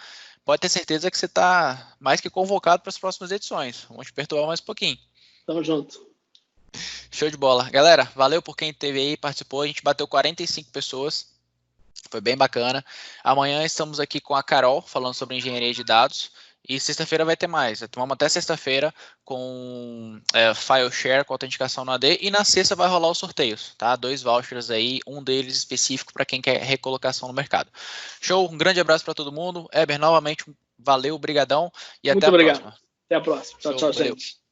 A: Pode ter certeza que você está mais que convocado para as próximas edições. Vamos te perturbar mais um pouquinho.
B: Tamo junto.
A: Show de bola. Galera, valeu por quem esteve aí, participou. A gente bateu 45 pessoas. Foi bem bacana. Amanhã estamos aqui com a Carol, falando sobre engenharia de dados. E sexta-feira vai ter mais. Vamos até sexta-feira com file share, com autenticação no AD. E na sexta vai rolar os sorteios, tá? 2 vouchers aí, um deles específico para quem quer recolocação no mercado. Show, um grande abraço para todo mundo. Eber, novamente, valeu, brigadão. E
B: muito
A: até a
B: obrigado.
A: próxima.
B: Até a próxima. Tchau, tchau,
A: valeu.
B: gente.